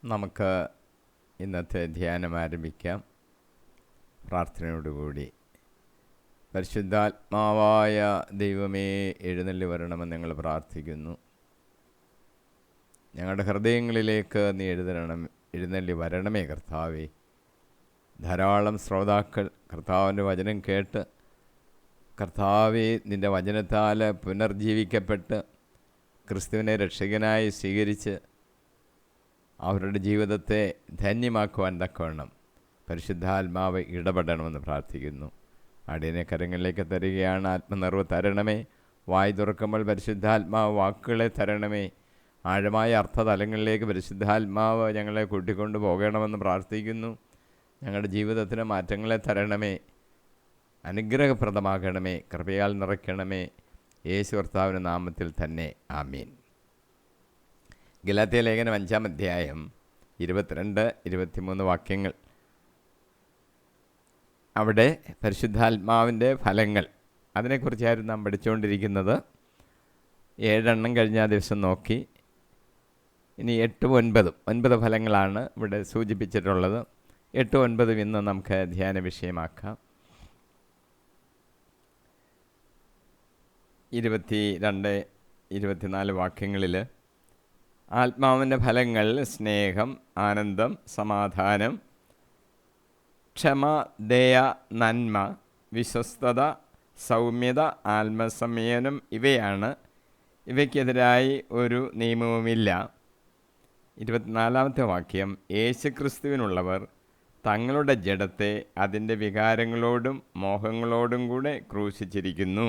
നമുക്ക് ഇന്നത്തെ ധ്യാനം ആരംഭിക്കാം. പ്രാർത്ഥനയോടുകൂടി. പരിശുദ്ധാത്മാവായ ദൈവമേ, എഴുന്നള്ളി വരണമെന്ന് ഞങ്ങൾ പ്രാർത്ഥിക്കുന്നു. ഞങ്ങളുടെ ഹൃദയങ്ങളിലേക്ക് നീ എഴുന്നള്ളി വരണമേ കർത്താവേ. ധാരാളം ശ്രോതാക്കൾ കർത്താവിൻ്റെ വചനം കേട്ട് കർത്താവേ നിൻ്റെ വചനത്താൽ പുനർജീവിക്കപ്പെട്ട് ക്രിസ്തുവിനെ രക്ഷകനായി സ്വീകരിച്ച് അവരുടെ ജീവിതത്തെ ധന്യമാക്കുവാൻ തക്കവണ്ണം പരിശുദ്ധാത്മാവ് ഇടപെടണമെന്ന് പ്രാർത്ഥിക്കുന്നു. അടിയനെ കരങ്ങളിലേക്ക് തരികയാണ്. ആത്മനിർവ് തരണമേ. വായ് തുറക്കുമ്പോൾ പരിശുദ്ധാത്മാവ് വാക്കുകളെ തരണമേ. ആഴമായ അർത്ഥതലങ്ങളിലേക്ക് പരിശുദ്ധാത്മാവ് ഞങ്ങളെ കൂട്ടിക്കൊണ്ടു പോകണമെന്ന് പ്രാർത്ഥിക്കുന്നു. ഞങ്ങളുടെ ജീവിതത്തിന് മാറ്റങ്ങളെ തരണമേ. അനുഗ്രഹപ്രദമാകണമേ. കൃപയാൽ നിറയ്ക്കണമേ. യേശു കർത്താവിൻ്റെ നാമത്തിൽ തന്നെ ആമീൻ. ഗലാത്യ ലേഖനം 5-ാം അധ്യായം 22-23 വാക്യങ്ങൾ. അവിടെ പരിശുദ്ധാത്മാവിൻ്റെ ഫലങ്ങൾ, അതിനെക്കുറിച്ചായിരുന്നു നാം പഠിച്ചുകൊണ്ടിരിക്കുന്നത്. 7 കഴിഞ്ഞ ദിവസം നോക്കി. ഇനി 8-9 ഫലങ്ങളാണ് ഇവിടെ സൂചിപ്പിച്ചിട്ടുള്ളത്. 8-9 ഇന്ന് നമുക്ക് ധ്യാന വിഷയമാക്കാം. 22-24 വാക്യങ്ങളിൽ ആത്മാവിൻ്റെ ഫലങ്ങൾ സ്നേഹം, ആനന്ദം, സമാധാനം, ക്ഷമ, ദയ, നന്മ, വിശ്വസ്തത, സൗമ്യത, ആത്മസംയമനം ഇവയാണ്. ഇവയ്ക്കെതിരായി ഒരു നിയമവുമില്ല. 24-ാമത്തെ വാക്യം, യേശുക്രിസ്തുവിനുള്ളവർ തങ്ങളുടെ ജഡത്തെ അതിൻ്റെ വികാരങ്ങളോടും മോഹങ്ങളോടും കൂടെ ക്രൂശിച്ചിരിക്കുന്നു.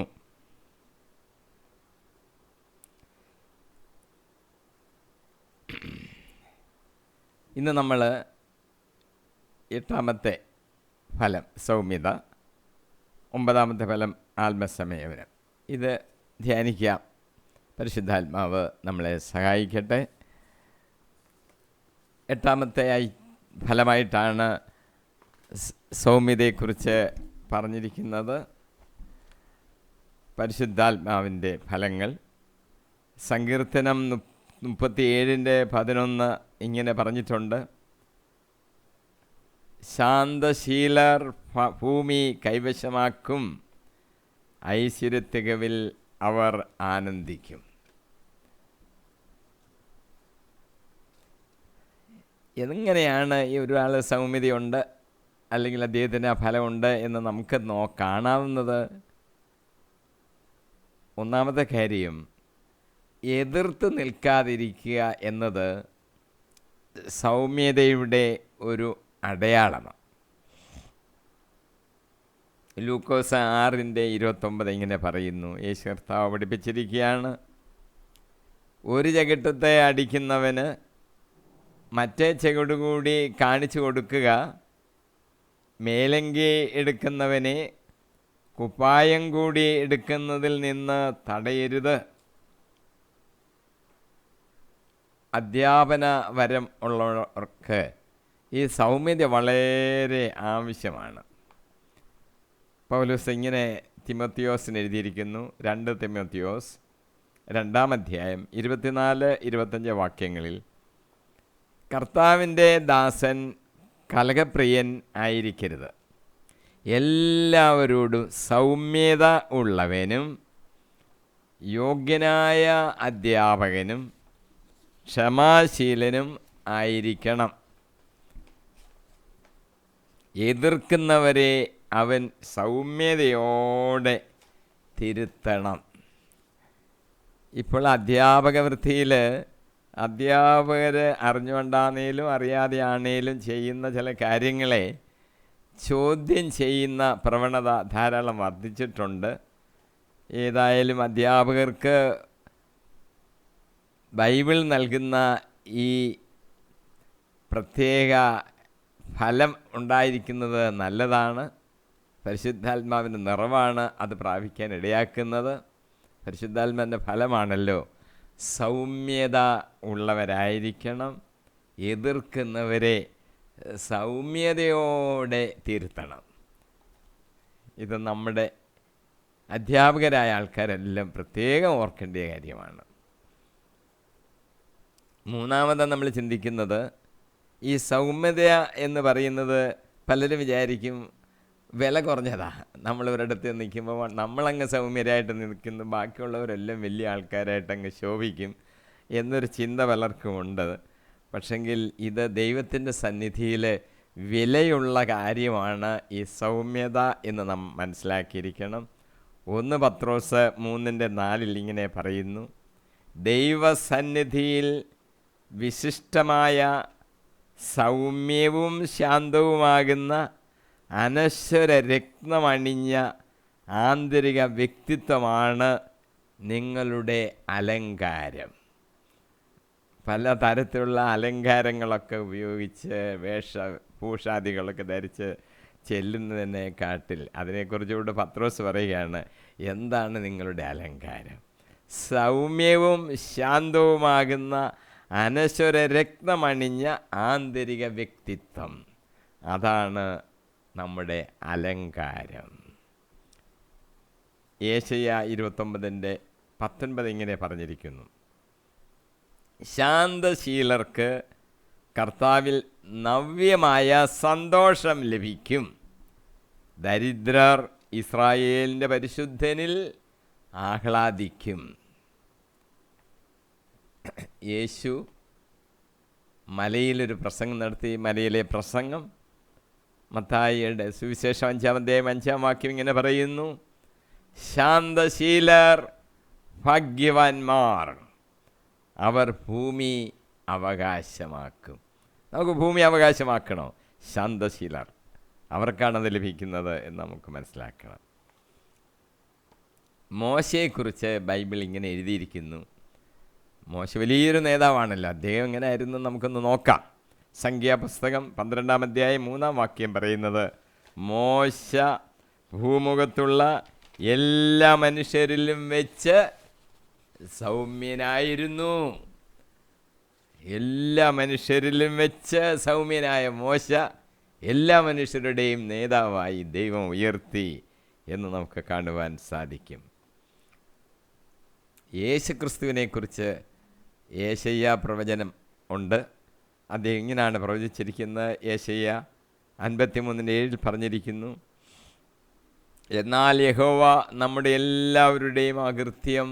ഇന്ന് നമ്മൾ 8-ാമത്തെ ഫലം സൗമ്യത, 9-ാമത്തെ ഫലം ആത്മസംയമനം, ഇത് ധ്യാനിക്കാം. പരിശുദ്ധാത്മാവ് നമ്മളെ സഹായിക്കട്ടെ. 8-ാമത്തെ ഫലമായിട്ടാണ് സൗമ്യതയെക്കുറിച്ച് പറഞ്ഞിരിക്കുന്നത്. പരിശുദ്ധാത്മാവിൻ്റെ ഫലങ്ങൾ സങ്കീർത്തനം 37-11 ഇങ്ങനെ പറഞ്ഞിട്ടുണ്ട്. ശാന്തശീലർ ഭൂമി കൈവശമാക്കും, ഐശ്വര്യത്തികവിൽ അവർ ആനന്ദിക്കും. എങ്ങനെയാണ് ഈ ഒരാൾ സൗമ്യതയുണ്ട് അല്ലെങ്കിൽ അദ്ദേഹത്തിന് ആ ഫലമുണ്ട് എന്ന് നമുക്ക് കാണാവുന്നത്? ഒന്നാമത്തെ കാര്യം, എതിർത്ത് നിൽക്കാതിരിക്കുക എന്നത് സൗമ്യതയുടെ ഒരു അടയാളമാണ്. ലൂക്കോസ് 6-29 ഇങ്ങനെ പറയുന്നു. യേശു കർത്താവ് പഠിപ്പിച്ചിരിക്കുകയാണ്, ഒരു ചകിട്ടത്തെ അടിക്കുന്നവന് മറ്റേ ചകിടുകൂടി കാണിച്ചു കൊടുക്കുക, മേലങ്കി എടുക്കുന്നവനെ കുപ്പായം കൂടി എടുക്കുന്നതിൽ നിന്ന് തടയരുത്. അധ്യാപന വരം ഉള്ളവർക്ക് ഈ സൗമ്യത വളരെ ആവശ്യമാണ്. പൗലോസ് ഇങ്ങനെ തിമോത്തിയോസിന് എഴുതിയിരിക്കുന്നു. 2 തിമോത്തിയോസ് 2-ാം അധ്യായം 24-25 വാക്യങ്ങളിൽ, കർത്താവിൻ്റെ ദാസൻ കലഹപ്രിയൻ ആയിരിക്കരുത്, എല്ലാവരോടും സൗമ്യത ഉള്ളവനും യോഗ്യനായ അധ്യാപകനും ക്ഷമാശീലനും ആയിരിക്കണം. എതിർക്കുന്നവരെ അവൻ സൗമ്യതയോടെ തിരുത്തണം. ഇപ്പോൾ അധ്യാപക വൃത്തിയിൽ അധ്യാപകർ അറിഞ്ഞുകൊണ്ടാണേലും അറിയാതെയാണേലും ചെയ്യുന്ന ചില കാര്യങ്ങളെ ചോദ്യം ചെയ്യുന്ന പ്രവണത ധാരാളം വർദ്ധിച്ചിട്ടുണ്ട്. ഏതായാലും അധ്യാപകർക്ക് ബൈബിൾ നൽകുന്ന ഈ പ്രത്യേക ഫലം ഉണ്ടായിരിക്കുന്നത് നല്ലതാണ്. പരിശുദ്ധാത്മാവിൻ്റെ നിറവാണ് അത് പ്രാപിക്കാൻ ഇടയാക്കുന്നത്. പരിശുദ്ധാത്മാവിൻ്റെ ഫലമാണല്ലോ. സൗമ്യത ഉള്ളവരായിരിക്കണം, എതിർക്കുന്നവരെ സൗമ്യതയോടെ തിരുത്തണം. ഇത് നമ്മുടെ അധ്യാപകരായ ആൾക്കാരെല്ലാം പ്രത്യേകം ഓർക്കേണ്ട കാര്യമാണ്. മൂന്നാമത് നമ്മൾ ചിന്തിക്കുന്നത് ഈ സൗമ്യത എന്ന് പറയുന്നത് പലരും വിചാരിക്കും വില കുറഞ്ഞതാ. നമ്മൾ ഒരിടത്ത് നിൽക്കുമ്പോൾ നമ്മളങ്ങ് സൗമ്യരായിട്ട് നിൽക്കുന്നു, ബാക്കിയുള്ളവരെല്ലാം വലിയ ആൾക്കാരായിട്ട് അങ്ങ് ശോഭിക്കും എന്നൊരു ചിന്ത പലർക്കും ഉണ്ട്. പക്ഷെങ്കിൽ ഇത് ദൈവത്തിൻ്റെ സന്നിധിയിൽ വിലയുള്ള കാര്യമാണ് ഈ സൗമ്യത എന്ന് നാം മനസ്സിലാക്കിയിരിക്കണം. 1 പത്രോസ് 3:4 ഇങ്ങനെ പറയുന്നു, ദൈവസന്നിധിയിൽ വിശിഷ്ടമായ സൗമ്യവും ശാന്തവുമാകുന്ന അനശ്വര രത്നമണിഞ്ഞ ആന്തരിക വ്യക്തിത്വമാണ് നിങ്ങളുടെ അലങ്കാരം. പല തരത്തിലുള്ള അലങ്കാരങ്ങളൊക്കെ ഉപയോഗിച്ച് വേഷഭൂഷാദികളൊക്കെ ധരിച്ച് ചെല്ലുന്നതിനെക്കാട്ടിൽ അതിനെക്കുറിച്ചുകൂടെ പത്രോസ് പറയുകയാണ്, എന്താണ് നിങ്ങളുടെ അലങ്കാരം? സൗമ്യവും ശാന്തവുമാകുന്ന അനശ്വര രത്നമണിഞ്ഞ ആന്തരിക വ്യക്തിത്വം, അതാണ് നമ്മുടെ അലങ്കാരം. യേശയ്യാ 29:19 ഇങ്ങനെ പറഞ്ഞിരിക്കുന്നു, ശാന്തശീലർക്ക് കർത്താവിൽ നവ്യമായ സന്തോഷം ലഭിക്കും, ദരിദ്രർ ഇസ്രായേലിൻ്റെ പരിശുദ്ധനിൽ ആഹ്ലാദിക്കും. യേശു മലയിലൊരു പ്രസംഗം നടത്തി. മലയിലെ പ്രസംഗം മത്തായിയുടെ സുവിശേഷം 5-5 ഇങ്ങനെ പറയുന്നു, ശാന്തശീലർ ഭാഗ്യവാന്മാർ, അവർ ഭൂമി അവകാശമാക്കും. നമുക്ക് ഭൂമി അവകാശമാക്കണോ? ശാന്തശീലർ, അവർക്കാണത് ലഭിക്കുന്നത് എന്ന് നമുക്ക് മനസ്സിലാക്കണം. മോശയെക്കുറിച്ച് ബൈബിൾ ഇങ്ങനെ എഴുതിയിരിക്കുന്നു. മോശ വലിയൊരു നേതാവാണല്ലോ, അദ്ദേഹം എങ്ങനെ ആയിരുന്നു നമുക്കൊന്ന് നോക്കാം. സംഖ്യാപുസ്തകം 12-3 പറയുന്നത്, മോശ ഭൂമുഖത്തുള്ള എല്ലാ മനുഷ്യരിലും വെച്ച് സൗമ്യനായിരുന്നു. എല്ലാ മനുഷ്യരിലും വെച്ച് സൗമ്യനായ മോശ എല്ലാ മനുഷ്യരുടെയും നേതാവായി ദൈവം ഉയർത്തി എന്ന് നമുക്ക് കാണുവാൻ സാധിക്കും. യേശുക്രിസ്തുവിനെക്കുറിച്ച് യേശയ്യാ പ്രവചനം ഉണ്ട്. അദ്ദേഹം ഇങ്ങനെയാണ് പ്രവചിച്ചിരിക്കുന്നത്. യേശയ്യാ 53:7 പറഞ്ഞിരിക്കുന്നു, എന്നാൽ യഹോവ നമ്മുടെ എല്ലാവരുടെയും അകൃത്യം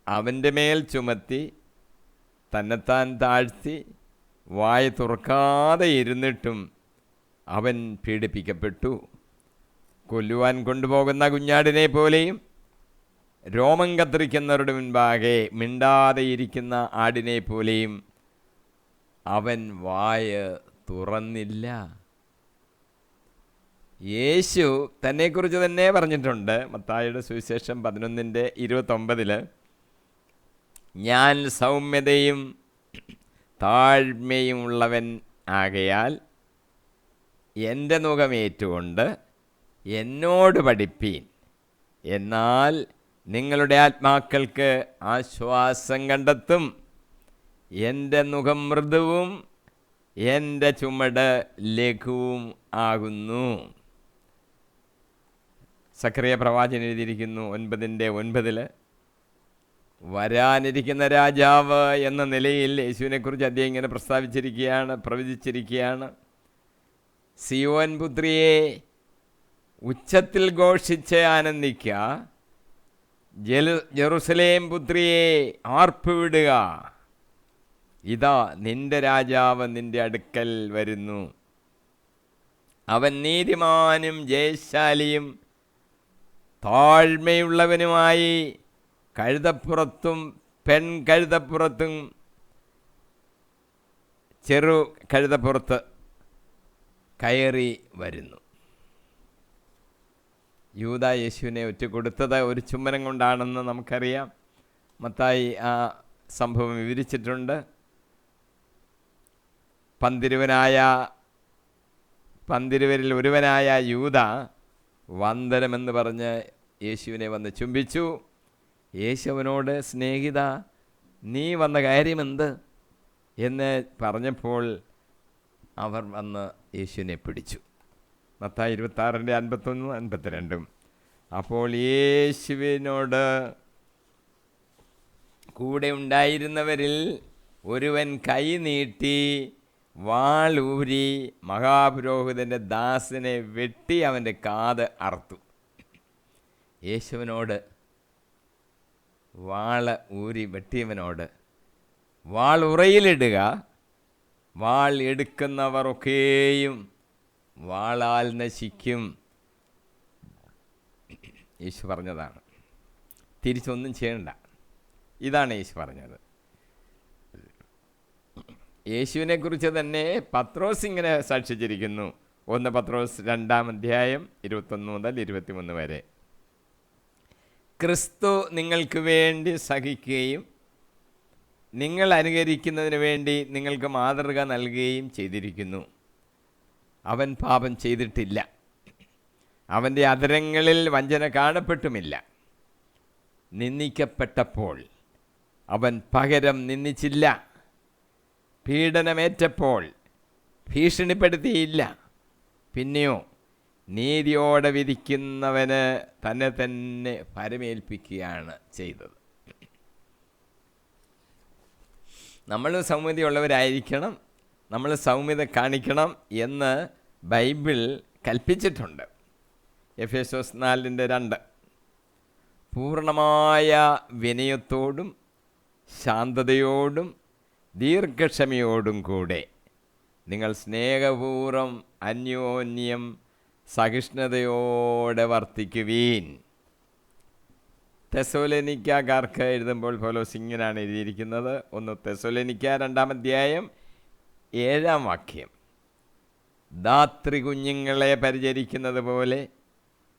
അവൻ്റെ മേൽ ചുമത്തി തന്നെത്താൻ താഴ്ത്തി വായ തുറക്കാതെ ഇരുന്നിട്ടും അവൻ പീഡിപ്പിക്കപ്പെട്ടു. കൊല്ലുവാൻ കൊണ്ടുപോകുന്ന കുഞ്ഞാടിനെ പോലെയും രോമം കത്തിരിക്കുന്നവരുടെ മുൻപാകെ മിണ്ടാതെ ഇരിക്കുന്ന ആടിനെ പോലെയും അവൻ വായ തുറന്നില്ല. യേശു തന്നെക്കുറിച്ച് തന്നെ പറഞ്ഞിട്ടുണ്ട്. മത്തായിയുടെ സുവിശേഷം 11:29, ഞാൻ സൗമ്യതയും താഴ്മയും ഉള്ളവൻ ആകയാൽ എൻ്റെ നുകമേറ്റുകൊണ്ട് എന്നോട് പഠിപ്പീൻ, എന്നാൽ നിങ്ങളുടെ ആത്മാക്കൾക്ക് ആശ്വാസം കണ്ടെത്തും. എൻ്റെ നുകം മൃദുവും എൻ്റെ ചുമട് ലഘുവും ആകുന്നു. സക്കറിയ പ്രവാചകൻ എഴുതിയിരിക്കുന്നു 9:9, വരാനിരിക്കുന്ന രാജാവ് എന്ന നിലയിൽ യേശുവിനെക്കുറിച്ച് അദ്ദേഹം ഇങ്ങനെ പ്രവചിച്ചിരിക്കുകയാണ്. സിയോൻ പുത്രിയെ ഉച്ചത്തിൽ ഘോഷിച്ച് ആനന്ദിക്ക, ജെറുസലേം പുത്രിയെ ആർപ്പുവിടുക, ഇതാ നിന്റെ രാജാവ് നിന്റെ അടുക്കൽ വരുന്നു. അവൻ നീതിമാനും ജയശാലിയും താഴ്മയുള്ളവനുമായി കഴുതപ്പുറത്തും പെൺകഴുതപ്പുറത്തും ചെറു കഴുതപ്പുറത്ത് കയറി വരുന്നു. യൂദ യേശുവിനെ ഒറ്റുകൊടുത്തത് ഒരു ചുംബനം കൊണ്ടാണെന്ന് നമുക്കറിയാം. മത്തായി ആ സംഭവം വിവരിച്ചിട്ടുണ്ട്. പന്തിരുവരിൽ ഒരുവനായ യൂദ വന്ദനമെന്ന് പറഞ്ഞ് യേശുവിനെ വന്ന് ചുംബിച്ചു. യേശു അവനോട്, സ്നേഹിത, നീ വന്ന കാര്യമെന്ത് എന്ന് പറഞ്ഞപ്പോൾ അവർ വന്ന് യേശുവിനെ പിടിച്ചു. മത്തായി 26:51-52. അപ്പോൾ യേശുവിനോട് കൂടെ ഉണ്ടായിരുന്നവരിൽ ഒരുവൻ കൈ നീട്ടി വാളൂരി മഹാപുരോഹിതൻ്റെ ദാസനെ വെട്ടി അവൻ്റെ കാത് അറുത്തു. യേശുവിനോട്, വാള് ഊരി വെട്ടിയവനോട്, വാൾ ഉറയിലിടുക, വാൾ എടുക്കുന്നവർ ഒക്കെയും വാളാൽ നശിക്കും. യേശു പറഞ്ഞതാണ്. തിരിച്ചൊന്നും ചെയ്യണ്ട. ഇതാണ് യേശു പറഞ്ഞത്. യേശുവിനെക്കുറിച്ച് തന്നെ പത്രോസ് ഇങ്ങനെ സാക്ഷിച്ചിരിക്കുന്നു. 1 പത്രോസ് 2 അധ്യായം 21 മുതൽ 23 വരെ. ക്രിസ്തു നിങ്ങൾക്ക് വേണ്ടി സഹിക്കുകയും നിങ്ങൾ അനുകരിക്കുന്നതിന് വേണ്ടി നിങ്ങൾക്ക് മാതൃക നൽകുകയും ചെയ്തിരിക്കുന്നു. അവൻ പാപം ചെയ്തിട്ടില്ല, അവൻ്റെ അധരങ്ങളിൽ വഞ്ചന കാണപ്പെട്ടുമില്ല. നിന്ദിക്കപ്പെട്ടപ്പോൾ അവൻ പകരം നിന്ദിച്ചില്ല, പീഡനമേറ്റപ്പോൾ ഭീഷണിപ്പെടുത്തിയില്ല. പിന്നെയോ നീതിയോടെ വിധിക്കുന്നവന് തന്നെ തന്നെ പരമേൽപ്പിക്കുകയാണ് ചെയ്തത്. നമ്മൾ സൗമ്യതയുള്ളവരായിരിക്കണം, നമ്മൾ സൗമ്യത കാണിക്കണം എന്ന് ബൈബിൾ കൽപ്പിച്ചിട്ടുണ്ട്. എഫേസ്യോസ് 4:2 പൂർണ്ണമായ വിനയത്തോടും ശാന്തതയോടും ദീർഘക്ഷമയോടും കൂടെ നിങ്ങൾ സ്നേഹപൂർവ്വം അന്യോന്യം സഹിഷ്ണുതയോടെ വർത്തിക്കുവീൻ. തെസ്സലോനിക്കക്കാർക്ക് എഴുതുമ്പോൾ പൗലോസ് ഇങ്ങനെയാണ് എഴുതിയിരിക്കുന്നത്. 1 തെസ്സലോനിക്ക 2 അധ്യായം 7 ധാത്രി കുഞ്ഞുങ്ങളെ പരിചരിക്കുന്നത് പോലെ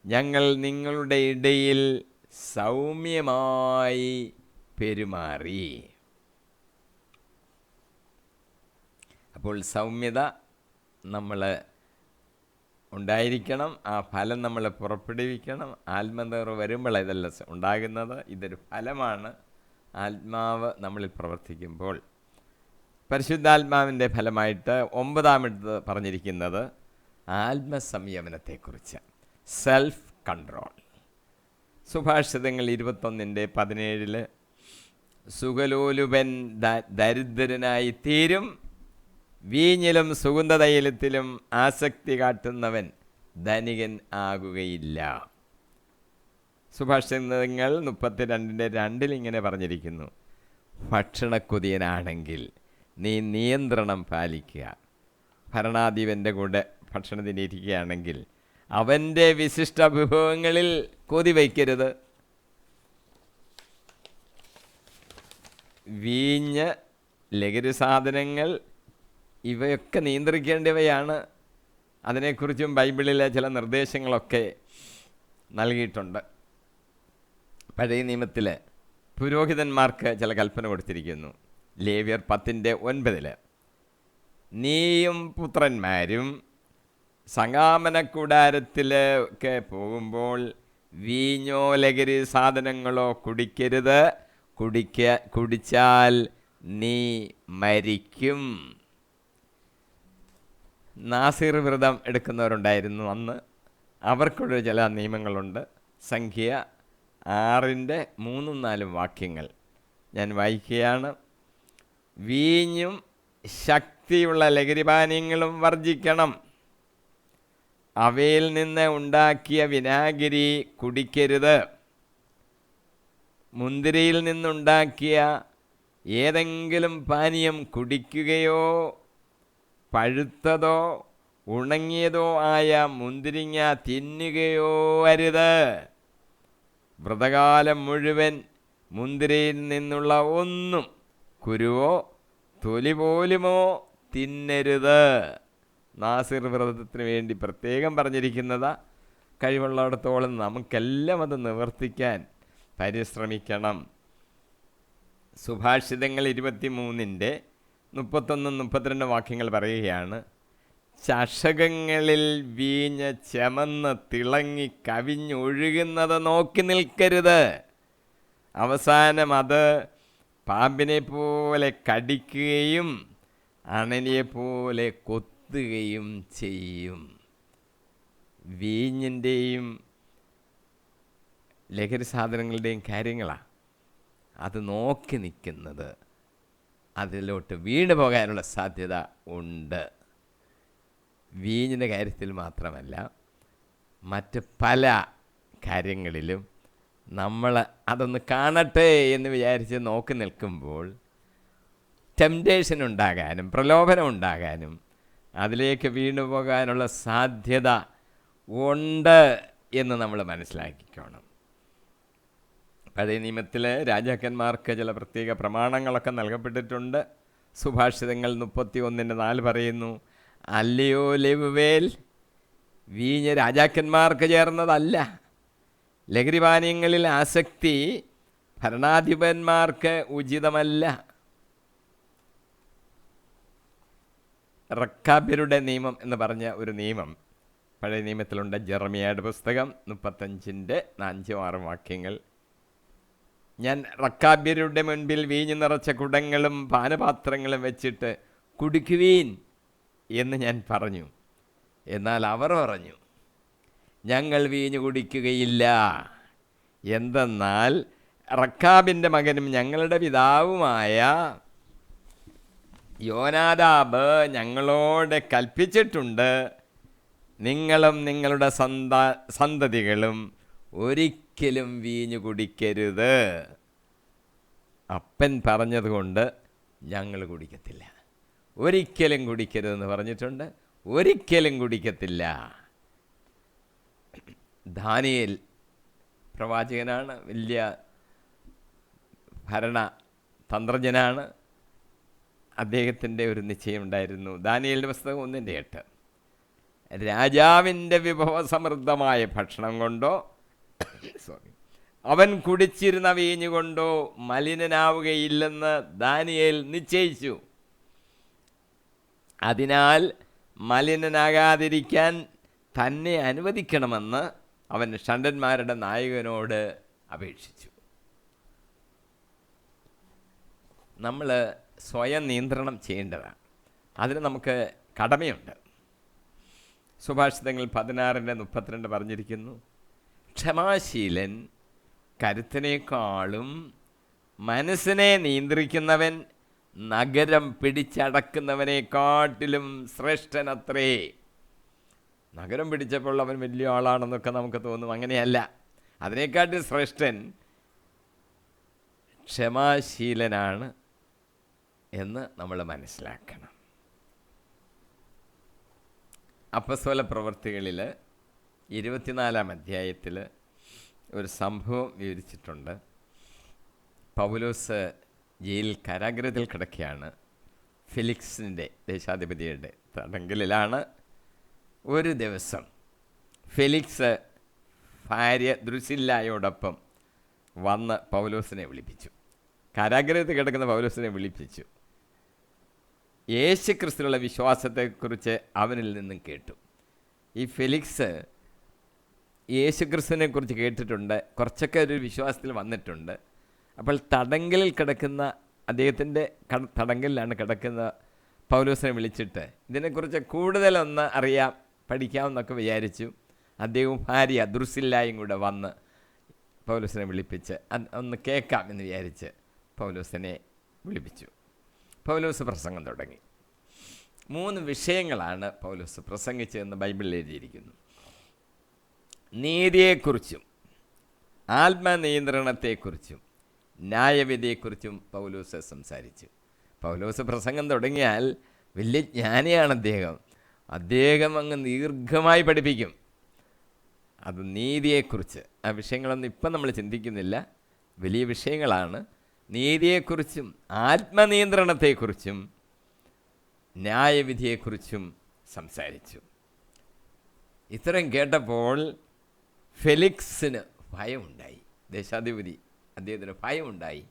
ഞങ്ങൾ നിങ്ങളുടെ ഇടയിൽ സൗമ്യമായി പെരുമാറി. അപ്പോൾ സൗമ്യത നമ്മൾ ഉണ്ടായിരിക്കണം, ആ ഫലം നമ്മൾ പുറപ്പെടുവിക്കണം. ആത്മനിർവൃതി വരുമ്പോൾ ഇതല്ല ഉണ്ടാകുന്നത്, ഇതൊരു ഫലമാണ്. ആത്മാവ് നമ്മളിൽ പ്രവർത്തിക്കുമ്പോൾ പരിശുദ്ധാത്മാവിൻ്റെ ഫലമായിട്ട് 9 പറഞ്ഞിരിക്കുന്നത് ആത്മസംയമനത്തെക്കുറിച്ച്, സെൽഫ് കൺട്രോൾ. സുഭാഷിതങ്ങൾ 21:17 സുഖലോലുപൻ ദരിദ്രനായി തീരും, വീഞ്ഞിലും സുഗന്ധതൈലത്തിലും ആസക്തി കാട്ടുന്നവൻ ധനികൻ ആകുകയില്ല. സുഭാഷിതങ്ങൾ 32:2 ഇങ്ങനെ പറഞ്ഞിരിക്കുന്നു, ഭക്ഷണക്കൊതിയനാണെങ്കിൽ നീ നിയന്ത്രണം പാലിക്കുക. ഭരണാധിപൻ്റെ കൂടെ ഭക്ഷണത്തിന് ഇരിക്കുകയാണെങ്കിൽ അവൻ്റെ വിശിഷ്ട വിഭവങ്ങളിൽ കൊതി വയ്ക്കരുത്. വീഞ്ഞ്, ലഹരി സാധനങ്ങൾ ഇവയൊക്കെ നിയന്ത്രിക്കേണ്ടവയാണ്. അതിനെക്കുറിച്ചും ബൈബിളിലെ ചില നിർദ്ദേശങ്ങളൊക്കെ നൽകിയിട്ടുണ്ട്. പഴയ നിയമത്തിൽ പുരോഹിതന്മാർക്ക് ചില കൽപ്പന കൊടുത്തിരിക്കുന്നു. ലേവ്യർ 10:9 നീയും പുത്രന്മാരും സങ്ങാമന കൂടാരത്തിലൊക്കെ പോകുമ്പോൾ വീഞ്ഞോ ലഹരി സാധനങ്ങളോ കുടിക്കരുത്, കുടിച്ചാൽ നീ മരിക്കും. നാസിർ വ്രതം എടുക്കുന്നവരുണ്ടായിരുന്നു അന്ന്. അവർക്കുള്ള ചില നിയമങ്ങളുണ്ട്. സംഖ്യ 6:3-4 ഞാൻ വായിക്കുകയാണ്. വീഞ്ഞും ശക്തിയുള്ള ലഹരിപാനീയങ്ങളും വർജിക്കണം. അവയിൽ നിന്ന് ഉണ്ടാക്കിയ വിനാഗിരി കുടിക്കരുത്. മുന്തിരിയിൽ നിന്നുണ്ടാക്കിയ ഏതെങ്കിലും പാനീയം കുടിക്കുകയോ പഴുത്തതോ ഉണങ്ങിയതോ ആയ മുന്തിരിങ്ങ തിന്നുകയോ അരുത്. വ്രതകാലം മുഴുവൻ മുന്തിരിയിൽ നിന്നുള്ള ഒന്നും കുരുവോ തൊലി പോലുമോ തിന്നരുത്. നാസിർ വ്രതത്തിന് വേണ്ടി പ്രത്യേകം പറഞ്ഞിരിക്കുന്നതാ. കഴിവുള്ളിടത്തോളം നമുക്കെല്ലാം അത് നിവർത്തിക്കാൻ പരിശ്രമിക്കണം. സുഭാഷിതങ്ങൾ 23:31-32 പറയുകയാണ്, ചഷകങ്ങളിൽ വീഞ്ഞ് ചെമന്ന് തിളങ്ങി കവിഞ്ഞൊഴുകുന്നത് നോക്കി നിൽക്കരുത്. അവസാനം അത് പാമ്പിനെ പോലെ കടിക്കുകയും അണലിയെ പോലെ കൊത്തുകയും ചെയ്യും. വീഞ്ഞിൻ്റെയും ലഹരി സാധനങ്ങളുടെയും കാര്യങ്ങളാണ് അത് നോക്കി നിൽക്കുന്നത്. അതിലോട്ട് വീണു പോകാനുള്ള സാധ്യത ഉണ്ട്. വീഞ്ഞിൻ്റെ കാര്യത്തിൽ മാത്രമല്ല, മറ്റ് പല കാര്യങ്ങളിലും നമ്മൾ അതൊന്ന് കാണട്ടെ എന്ന് വിചാരിച്ച് നോക്കി നിൽക്കുമ്പോൾ ടെംപ്റ്റേഷൻ ഉണ്ടാകാനും പ്രലോഭനം ഉണ്ടാകാനും അതിലേക്ക് വീണു പോകാനുള്ള സാധ്യത ഉണ്ട് എന്ന് നമ്മൾ മനസ്സിലാക്കിക്കോണം. പഴയ നിയമത്തിൽ രാജാക്കന്മാർക്ക് ചില പ്രത്യേക പ്രമാണങ്ങളൊക്കെ നൽകപ്പെട്ടിട്ടുണ്ട്. സുഭാഷിതങ്ങൾ 31:4 പറയുന്നു, അല്ലയോ ലെവുവേൽ, വീഞ്ഞ് രാജാക്കന്മാർക്ക് ചേർന്നതല്ല. ലഹരിപാനീയങ്ങളിൽ ആസക്തി ഭരണാധിപന്മാർക്ക് ഉചിതമല്ല. റക്കാബ്യരുടെ നിയമം എന്ന് പറഞ്ഞ ഒരു നിയമം പഴയ നിയമത്തിലുണ്ട്. ജെറമിയായുടെ പുസ്തകം 35:5-6 വാക്യങ്ങൾ. ഞാൻ റക്കാബ്യരുടെ മുൻപിൽ വീഞ്ഞു നിറച്ച കുടങ്ങളും പാനപാത്രങ്ങളും വെച്ചിട്ട് കുടിക്കുവീൻ എന്ന് ഞാൻ പറഞ്ഞു. എന്നാൽ അവർ പറഞ്ഞു, ഞങ്ങൾ വീഞ്ഞു കുടിക്കുകയില്ല. എന്തെന്നാൽ റക്കാബിൻ്റെ മകനും ഞങ്ങളുടെ പിതാവുമായ യോനാദാബ് ഞങ്ങളോട് കൽപ്പിച്ചിട്ടുണ്ട്, നിങ്ങളും നിങ്ങളുടെ സന്തതികളും ഒരിക്കലും വീഞ്ഞു കുടിക്കരുത്. അപ്പൻ പറഞ്ഞതുകൊണ്ട് ഞങ്ങൾ കുടിക്കത്തില്ല. ഒരിക്കലും കുടിക്കരുതെന്ന് പറഞ്ഞിട്ടുണ്ട്, ഒരിക്കലും കുടിക്കത്തില്ല. ദാനിയേൽ പ്രവാചകനാണ്, വലിയ തന്ത്രജ്ഞനാണ്. അദ്ദേഹത്തിൻ്റെ ഒരു നിശ്ചയമുണ്ടായിരുന്നു. ദാനിയേലിൻ്റെ പുസ്തകം 1:8. രാജാവിൻ്റെ വിഭവസമൃദ്ധമായ ഭക്ഷണം കൊണ്ടോ അവൻ കുടിച്ചിരുന്ന വീഞ്ഞുകൊണ്ടോ മലിനനാവുകയില്ലെന്ന് ദാനിയേൽ നിശ്ചയിച്ചു. അതിനാൽ മലിനനാകാതിരിക്കാൻ തന്നെ അനുവദിക്കണമെന്ന് അവൻ ഷണ്ഡന്മാരുടെ നായകനോട് അപേക്ഷിച്ചു. നമ്മൾ സ്വയം നിയന്ത്രണം ചെയ്യേണ്ടതാണ്. അതിന് നമുക്ക് കടമയുണ്ട്. സുഭാഷിതങ്ങൾ 16:32 പറഞ്ഞിരിക്കുന്നു, ക്ഷമാശീലൻ കരുത്തിനേക്കാളും മനസ്സിനെ നിയന്ത്രിക്കുന്നവൻ നഗരം പിടിച്ചടക്കുന്നവനെക്കാട്ടിലും ശ്രേഷ്ഠനത്രേ. നഗരം പിടിച്ചപ്പോൾ അവൻ വലിയ ആളാണെന്നൊക്കെ നമുക്ക് തോന്നും. അങ്ങനെയല്ല. അതിനേക്കാട്ടിൽ ശ്രേഷ്ഠൻ ക്ഷമാശീലനാണ് എന്ന് നമ്മൾ മനസ്സിലാക്കണം. അപ്പസ്തോല പ്രവൃത്തികളിൽ 24-ാം അധ്യായത്തിൽ ഒരു സംഭവം വിവരിച്ചിട്ടുണ്ട്. പൗലോസ് ജയിലിൽ കാരാഗ്രഹത്തിൽ കിടക്കുകയാണ്. ഫെലിക്സിൻ്റെ, ദേശാധിപതിയുടെ തടങ്കലിലാണ്. ഒരു ദിവസം ഫെലിക്സ് ഭാര്യ ദ്രുസില്ലായോടൊപ്പം വന്ന് പൗലോസിനെ വിളിപ്പിച്ചു. കാരാഗ്രഹത്തിൽ കിടക്കുന്ന പൗലോസിനെ വിളിപ്പിച്ചു. യേശു ക്രിസ്തുവിലുള്ള വിശ്വാസത്തെക്കുറിച്ച് അവനിൽ നിന്നും കേട്ടു. ഈ ഫെലിക്സ് യേശു ക്രിസ്തുവിനെക്കുറിച്ച് കേട്ടിട്ടുണ്ട്, കുറച്ചൊക്കെ ഒരു വിശ്വാസത്തിൽ വന്നിട്ടുണ്ട്. അപ്പോൾ തടങ്കലിൽ കിടക്കുന്ന അദ്ദേഹത്തിൻ്റെ തടങ്കലിലാണ് കിടക്കുന്ന പൗലോസിനെ വിളിച്ചിട്ട് ഇതിനെക്കുറിച്ച് കൂടുതലൊന്ന് പഠിക്കാമെന്നൊക്കെ വിചാരിച്ചു. അദ്ദേഹവും ഭാര്യ ദ്രുസില്ലായും കൂടെ വന്ന് പൗലോസിനെ വിളിപ്പിച്ച് ഒന്ന് കേൾക്കാം എന്ന് വിചാരിച്ച് പൗലോസിനെ വിളിപ്പിച്ചു. പൗലോസ് പ്രസംഗം തുടങ്ങി. 3 വിഷയങ്ങളാണ് പൗലോസ് പ്രസംഗിച്ചതെന്ന് ബൈബിളിൽ എഴുതിയിരിക്കുന്നു. നീതിയെക്കുറിച്ചും ആത്മനിയന്ത്രണത്തെക്കുറിച്ചും ന്യായവിധിയെക്കുറിച്ചും പൗലോസ് സംസാരിച്ചു. പൗലോസ് പ്രസംഗം തുടങ്ങിയാൽ വലിയ ജ്ഞാനിയാണ് അദ്ദേഹം അങ്ങ് ദീർഘമായി പഠിപ്പിക്കും. അത് നീതിയെക്കുറിച്ച്, ആ വിഷയങ്ങളൊന്നും ഇപ്പം നമ്മൾ ചിന്തിക്കുന്നില്ല, വലിയ വിഷയങ്ങളാണ്. നീതിയെക്കുറിച്ചും ആത്മനിയന്ത്രണത്തെക്കുറിച്ചും ന്യായവിധിയെക്കുറിച്ചും സംസാരിച്ചു. ഇത്രയും കേട്ടപ്പോൾ ഫെലിക്സിന് ഭയമുണ്ടായി. ദേശാധിപതി അദ്ദേഹത്തിന് ഭയമുണ്ടായി.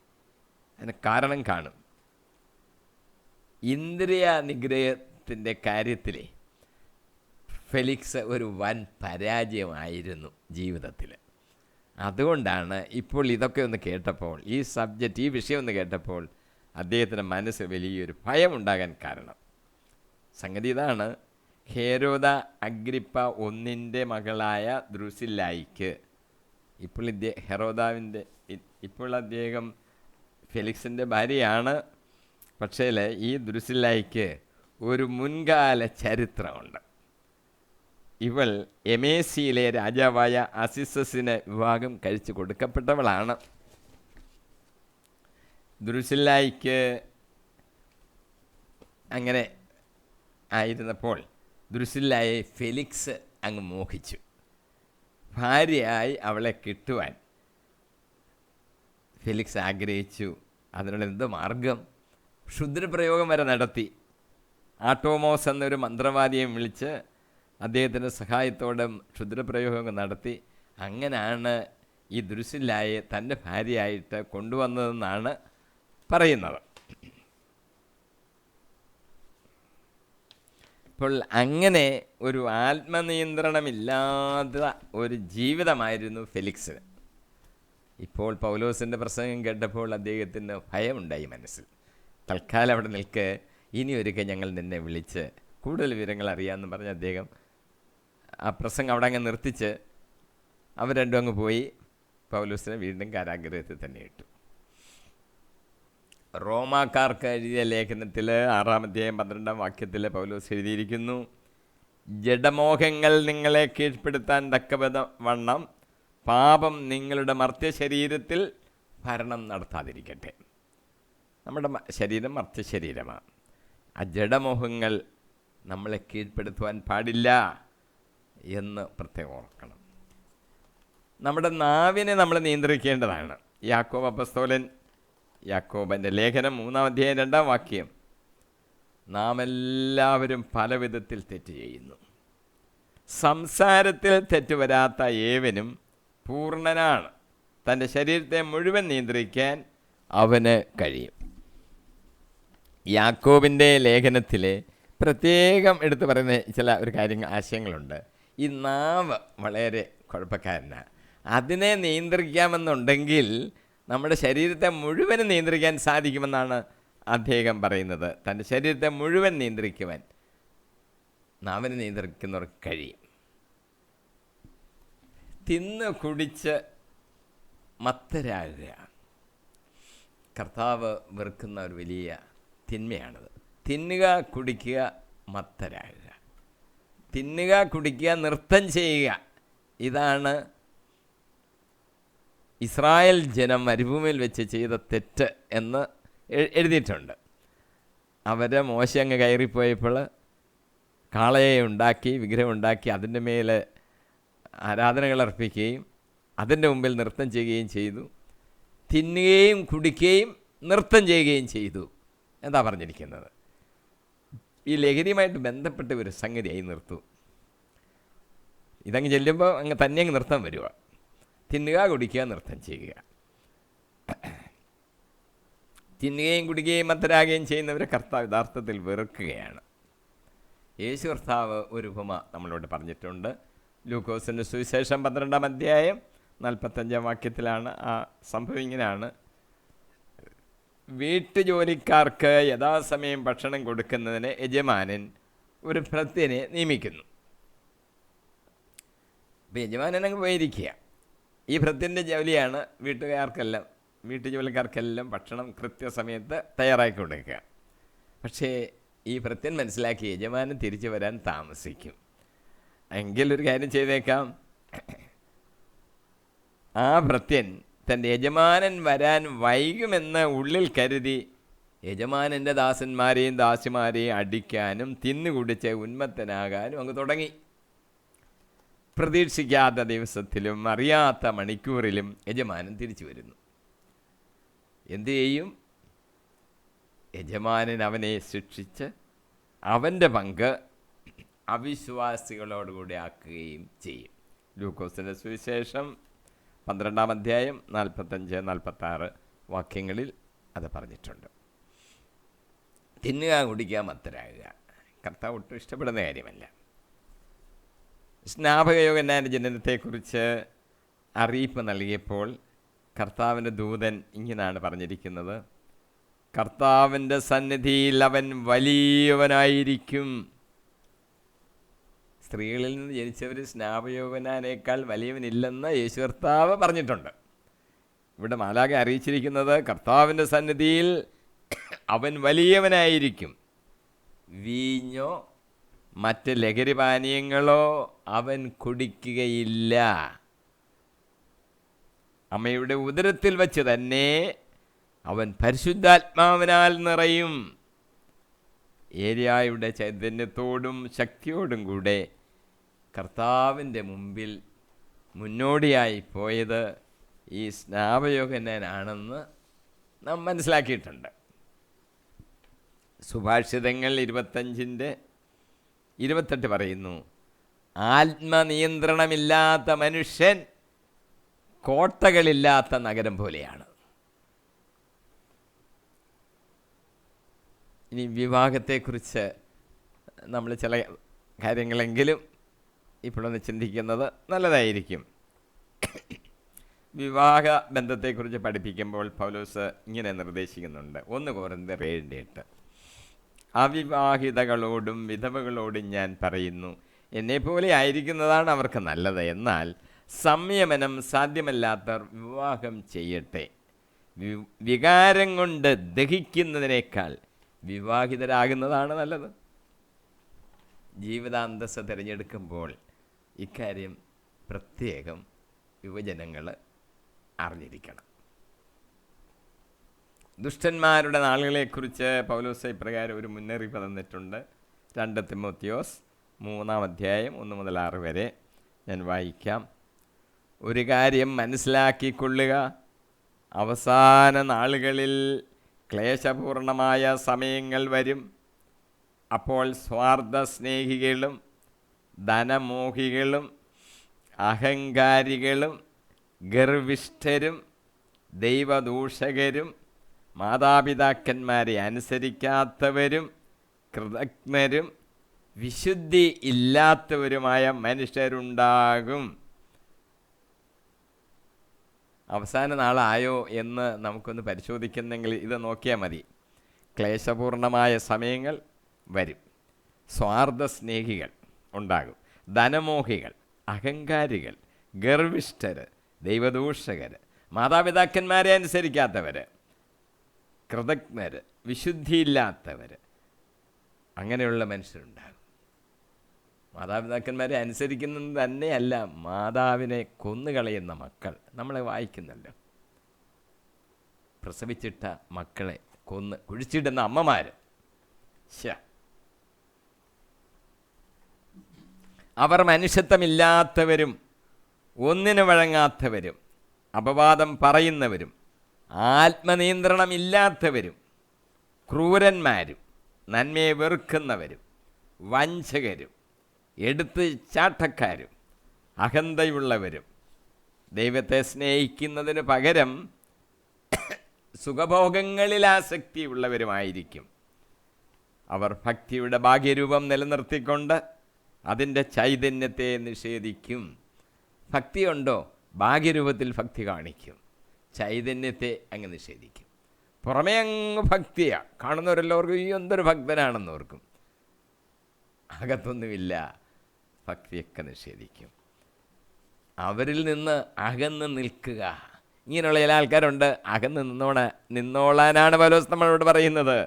അതിന് കാരണം കാണും. ഇന്ദ്രിയ നിഗ്രഹത്തിൻ്റെ കാര്യത്തിൽ ഫെലിക്സ് ഒരു വൻ പരാജയമായിരുന്നു ജീവിതത്തിൽ. അതുകൊണ്ടാണ് ഇപ്പോൾ ഇതൊക്കെ ഒന്ന് കേട്ടപ്പോൾ, ഈ സബ്ജക്റ്റ്, ഈ വിഷയം ഒന്ന് കേട്ടപ്പോൾ അദ്ദേഹത്തിൻ്റെ മനസ്സ് വലിയൊരു ഭയമുണ്ടാകാൻ കാരണം. സംഗതി ഇതാണ്, ഹേരോദ അഗ്രിപ്പ 1 മകളായ ദ്രുസില്ലായിക്ക് ഇപ്പോൾ അദ്ദേഹം ഫെലിക്സിൻ്റെ ഭാര്യയാണ്. പക്ഷേ ഈ ദുരുസില്ലായിക്ക് ഒരു മുൻകാല ചരിത്രമുണ്ട്. ഇവൾ എമേസിയിലെ രാജാവായ അസിസസിന് വിവാഹം കഴിച്ചു കൊടുക്കപ്പെട്ടവളാണ്. ദുരുസില്ലായിക്ക് അങ്ങനെ ആയിരുന്നപ്പോൾ ദുരുസില്ലായെ ഫെലിക്സ് അങ്ങ് മോഹിച്ചു. ഭാര്യയായി അവളെ കിട്ടുവാൻ ഫെലിക്സ് ആഗ്രഹിച്ചു. അതിനുള്ള എന്ത് മാർഗം? ക്ഷുദ്രപ്രയോഗം വരെ നടത്തി. ആട്ടോമോസ് എന്നൊരു മന്ത്രവാദിയെ വിളിച്ച് അദ്ദേഹത്തിൻ്റെ സഹായത്തോടെ ക്ഷുദ്രപ്രയോഗം നടത്തി. അങ്ങനെയാണ് ഈ ദുരുസില്ലായെ തൻ്റെ ഭാര്യയായിട്ട് കൊണ്ടുവന്നതെന്നാണ് പറയുന്നത്. അപ്പോൾ അങ്ങനെ ഒരു ആത്മനിയന്ത്രണമില്ലാത്ത ഒരു ജീവിതമായിരുന്നു ഫെലിക്സിന്. ഇപ്പോൾ പൗലോസിൻ്റെ പ്രസംഗം കേട്ടപ്പോൾ അദ്ദേഹത്തിന് ഭയമുണ്ടായി മനസ്സിൽ. തൽക്കാലം അവിടെ നിൽക്ക്, ഇനി ഒരിക്കൽ ഞങ്ങൾ നിന്നെ വിളിച്ച് കൂടുതൽ വിവരങ്ങൾ അറിയാമെന്ന് പറഞ്ഞ് അദ്ദേഹം ആ പ്രസംഗം അവിടെ അങ്ങ് നിർത്തിച്ച് അവർ രണ്ടും അങ്ങ് പോയി. പൗലോസിനെ വീണ്ടും കാരാഗ്രഹത്തിൽ തന്നെ ഇട്ടു. റോമാക്കാർക്ക് എഴുതിയ ലേഖനത്തിൽ 6-ാം അധ്യായം 12-ാം വാക്യത്തിൽ പൗലോസ് എഴുതിയിരിക്കുന്നു, ജഡമോഹങ്ങൾ നിങ്ങളെ കീഴ്പ്പെടുത്താൻ തക്കവണ്ണം പാപം നിങ്ങളുടെ മർത്യശരീരത്തിൽ ഭരണം നടത്താതിരിക്കട്ടെ. നമ്മുടെ ശരീരം മർത്യശരീരമാണ്. ആ ജഡമോഹങ്ങൾ നമ്മളെ കീഴ്പ്പെടുത്തുവാൻ പാടില്ല എന്ന് പ്രത്യേകം ഓർക്കണം. നമ്മുടെ നാവിനെ നമ്മൾ നിയന്ത്രിക്കേണ്ടതാണ്. യാക്കോബ് അപ്പസ്തോലൻ യാക്കോബൻ്റെ ലേഖനം 3-ാം അധ്യായം 2-ാം വാക്യം, നാം എല്ലാവരും പല വിധത്തിൽ തെറ്റ് ചെയ്യുന്നു, സംസാരത്തിൽ തെറ്റുവരാത്ത ഏവനും പൂർണ്ണനാണ്, തൻ്റെ ശരീരത്തെ മുഴുവൻ നിയന്ത്രിക്കാൻ അവന് കഴിയും. യാക്കോബിൻ്റെ ലേഖനത്തിൽ പ്രത്യേകം എടുത്തു പറയുന്ന ചില ഒരു ആശയങ്ങളുണ്ട്. ഈ നാവ് വളരെ കുഴപ്പക്കാരനാണ്. അതിനെ നിയന്ത്രിക്കാമെന്നുണ്ടെങ്കിൽ നമ്മുടെ ശരീരത്തെ മുഴുവൻ നിയന്ത്രിക്കാൻ സാധിക്കുമെന്നാണ് അദ്ദേഹം പറയുന്നത്. തൻ്റെ ശരീരത്തെ മുഴുവൻ നിയന്ത്രിക്കുവാൻ നാവിനെ നിയന്ത്രിക്കുന്നവർക്ക് കഴിയും. തിന്ന് കുടിച്ച് മത്തരാകുക കർത്താവ് വെറുക്കുന്ന ഒരു വലിയ തിന്മയാണത്. തിന്നുക, കുടിക്കുക, മത്തരാകുക. തിന്നുക, കുടിക്കുക, നൃത്തം ചെയ്യുക. ഇതാണ് ഇസ്രായേൽ ജനം മരുഭൂമിയിൽ വെച്ച് ചെയ്ത തെറ്റ് എന്ന് എഴുതിയിട്ടുണ്ട്. അവർ മോശ അങ്ങ് കയറിപ്പോയപ്പോൾ കാളയെ ഉണ്ടാക്കി, വിഗ്രഹം ഉണ്ടാക്കി, അതിൻ്റെ മേലെ ആരാധനകൾ അർപ്പിക്കുകയും അതിൻ്റെ മുമ്പിൽ നൃത്തം ചെയ്യുകയും ചെയ്തു. തിന്നുകയും കുടിക്കുകയും നൃത്തം ചെയ്യുകയും ചെയ്തു. എന്താ പറഞ്ഞിരിക്കുന്നത്? ഈ ലഹരിയുമായിട്ട് ബന്ധപ്പെട്ട ഒരു സംഗതിയായി നിർത്തും. ഇതങ്ങ് ചെല്ലുമ്പോൾ അങ്ങ് തന്നെ അങ്ങ് നൃത്തം വരിക. തിന്നുക, കുടിക്കുക, നൃത്തം ചെയ്യുക. തിന്നുകയും കുടിക്കുകയും മത്തരാകുകയും ചെയ്യുന്നവരെ കർത്താവ് യഥാർത്ഥത്തിൽ വെറുക്കുകയാണ്. യേശു കർത്താവ് ഒരു ഉപമ നമ്മളോട് പറഞ്ഞിട്ടുണ്ട്. ലൂക്കോസിൻ്റെ സുവിശേഷം 12-ാം അധ്യായം 45-ാം വാക്യത്തിലാണ് ആ സംഭവം. ഇങ്ങനെയാണ്, വീട്ടുജോലിക്കാർക്ക് യഥാസമയം ഭക്ഷണം കൊടുക്കുന്നതിന് യജമാനൻ ഒരു ഭൃത്യനെ നിയമിക്കുന്നു. അപ്പോൾ യജമാനൻ അങ്ങ് പോയിരിക്കുക. ഈ ഭൃത്യൻ്റെ ജോലിയാണ് വീട്ടുജോലിക്കാർക്കെല്ലാം ഭക്ഷണം കൃത്യസമയത്ത് തയ്യാറാക്കി കൊടുക്കുക. പക്ഷേ ഈ ഭൃത്യൻ മനസ്സിലാക്കി യജമാനൻ തിരിച്ചു വരാൻ താമസിക്കും. എങ്കിലൊരു കാര്യം ചെയ്തേക്കാം, ആ ഭൃത്യൻ തൻ്റെ യജമാനൻ വരാൻ വൈകുമെന്ന് ഉള്ളിൽ കരുതി യജമാനൻ്റെ ദാസന്മാരെയും ദാസിമാരെയും അടിക്കാനും തിന്നുകുടിച്ച് ഉന്മത്തനാകാനും അങ്ങ് തുടങ്ങി. പ്രതീക്ഷിക്കാത്ത ദിവസത്തിലും അറിയാത്ത മണിക്കൂറിലും യജമാനൻ തിരിച്ചു വരുന്നു. എന്തു ചെയ്യും? യജമാനൻ അവനെ ശിക്ഷിച്ച് അവൻ്റെ പങ്ക് അവിശ്വാസികളോടുകൂടി ആക്കുകയും ചെയ്യും. ലൂക്കോസിൻ്റെ സുവിശേഷം 12-ാം അധ്യായം 45-46 വാക്യങ്ങളിൽ അത് പറഞ്ഞിട്ടുണ്ട്. തിന്നുക, കുടിക്കുക, മത്തരാകുക കർത്താവ് ഒട്ടും ഇഷ്ടപ്പെടുന്ന കാര്യമല്ല. സ്നാപകയോഹന്നാൻ്റെ ജനനത്തെക്കുറിച്ച് അറിയിപ്പ് നൽകിയപ്പോൾ കർത്താവിൻ്റെ ദൂതൻ ഇങ്ങനെയാണ് പറഞ്ഞിരിക്കുന്നത്, കർത്താവിൻ്റെ സന്നിധിയിൽ അവൻ വലിയവനായിരിക്കും. സ്ത്രീകളിൽ നിന്ന് ജനിച്ചവർ സ്നാപകയോഹന്നാനേക്കാൾ വലിയവനില്ലെന്ന് യേശു കർത്താവ് പറഞ്ഞിട്ടുണ്ട്. ഇവിടെ മാലാഖ അറിയിച്ചിരിക്കുന്നത് കർത്താവിൻ്റെ സന്നിധിയിൽ അവൻ വലിയവനായിരിക്കും. വീഞ്ഞോ മറ്റ് ലഹരി പാനീയങ്ങളോ അവൻ കുടിക്കുകയില്ല. അമ്മയുടെ ഉദരത്തിൽ വച്ച് തന്നെ അവൻ പരിശുദ്ധാത്മാവിനാൽ നിറയും. ഏലിയായുടെ ചൈതന്യത്തോടും ശക്തിയോടും കൂടെ കർത്താവിൻ്റെ മുമ്പിൽ മുന്നോടിയായി പോയത് ഈ സ്നാപയോഹന്നാനാണെന്ന് നാം മനസ്സിലാക്കിയിട്ടുണ്ട്. സുഭാഷിതങ്ങൾ 25:28 പറയുന്നു, ആത്മനിയന്ത്രണമില്ലാത്ത മനുഷ്യൻ കോട്ടകളില്ലാത്ത നഗരം പോലെയാണ്. ഇനി വിവാഹത്തെക്കുറിച്ച് നമ്മൾ ചില കാര്യങ്ങളെങ്കിലും ഇപ്പോഴൊന്ന് ചിന്തിക്കുന്നത് നല്ലതായിരിക്കും. വിവാഹ ബന്ധത്തെക്കുറിച്ച് പഠിപ്പിക്കുമ്പോൾ പൗലോസ് ഇങ്ങനെ നിർദ്ദേശിക്കുന്നുണ്ട്. 1 കൊരിന്ത്യർ 7:8, അവിവാഹിതകളോടും വിധവകളോടും ഞാൻ പറയുന്നു, എന്നെപ്പോലെ ആയിരിക്കുന്നതാണ് അവർക്ക് നല്ലത്. എന്നാൽ സംയമനം സാധ്യമല്ലാത്തവർ വിവാഹം ചെയ്യട്ടെ. വികാരം കൊണ്ട് ദഹിക്കുന്നതിനേക്കാൾ വിവാഹിതരാകുന്നതാണ് നല്ലത്. ജീവിതാന്തസ്സ തിരഞ്ഞെടുക്കുമ്പോൾ ഇക്കാര്യം പ്രത്യേകം യുവജനങ്ങൾ അറിഞ്ഞിരിക്കണം. ദുഷ്ടന്മാരുടെ നാളുകളെക്കുറിച്ച് പൗലോസ് ഇപ്രകാരം ഒരു മുന്നറിയിപ്പ് തന്നിട്ടുണ്ട്. 2 തിമോത്തിയോസ് 3:1-6 വരെ ഞാൻ വായിക്കാം. ഒരു കാര്യം മനസ്സിലാക്കിക്കൊള്ളുക, അവസാന നാളുകളിൽ ക്ലേശപൂർണമായ സമയങ്ങൾ വരും. അപ്പോൾ സ്വാർത്ഥ സ്നേഹികളും ധനമോഹികളും അഹങ്കാരികളും ഗർവിഷ്ഠരും ദൈവദൂഷകരും മാതാപിതാക്കന്മാരെ അനുസരിക്കാത്തവരും കൃതജ്ഞരും വിശുദ്ധി ഇല്ലാത്തവരുമായ മനുഷ്യരുണ്ടാകും. അവസാന നാളായോ എന്ന് നമുക്കൊന്ന് പരിശോധിക്കുന്നെങ്കിൽ ഇത് നോക്കിയാൽ മതി. ക്ലേശപൂർണമായ സമയങ്ങൾ വരും. സ്വാർത്ഥ സ്നേഹികൾ ഉണ്ടാകും, ധനമോഹികൾ, അഹങ്കാരികൾ, ഗർവിഷ്ഠർ, ദൈവദൂഷകർ, മാതാപിതാക്കന്മാരെ അനുസരിക്കാത്തവർ, കൃതജ്ഞർ, വിശുദ്ധിയില്ലാത്തവർ, അങ്ങനെയുള്ള മനുഷ്യരുണ്ടാകും. മാതാപിതാക്കന്മാരെ അനുസരിക്കുന്നത് തന്നെയല്ല, മാതാവിനെ കൊന്നുകളയുന്ന മക്കൾ നമ്മളെ വായിക്കുന്നല്ലോ. പ്രസവിച്ചിട്ട മക്കളെ കൊന്ന് കുഴിച്ചിടുന്ന അമ്മമാർ, അവർ മനുഷ്യത്വമില്ലാത്തവരും ഒന്നിനു വഴങ്ങാത്തവരും അപവാദം പറയുന്നവരും ആത്മനിയന്ത്രണമില്ലാത്തവരും ക്രൂരന്മാരും നന്മയെ വെറുക്കുന്നവരും വഞ്ചകരും എടുത്ത് ചാട്ടക്കാരും അഹന്തയുള്ളവരും ദൈവത്തെ സ്നേഹിക്കുന്നതിന് പകരം സുഖഭോഗങ്ങളിൽ ആസക്തിയുള്ളവരുമായിരിക്കും. അവർ ഭക്തിയുടെ ഭാഗ്യരൂപം നിലനിർത്തിക്കൊണ്ട് അതിൻ്റെ ചൈതന്യത്തെ നിഷേധിക്കും. ഭക്തിയുണ്ടോ? ഭാഗ്യരൂപത്തിൽ ഭക്തി കാണിക്കും, ചൈതന്യത്തെ അങ്ങ് നിഷേധിക്കും. പുറമേ അങ്ങ് ഭക്തിയാണ്, കാണുന്നവരെല്ലാവർക്കും ഈ എന്തൊരു ഭക്തനാണെന്ന് ഓർക്കും, അകത്തൊന്നുമില്ല, ഭക്തിയൊക്കെ നിഷേധിക്കും. അവരിൽ നിന്ന് അകന്ന് നിൽക്കുക. ഇങ്ങനെയുള്ള ചില ആൾക്കാരുണ്ട്, അകന്ന് നിന്നോളാനാണ് പൗലോസ് നമ്മളോട് പറയുന്നത്.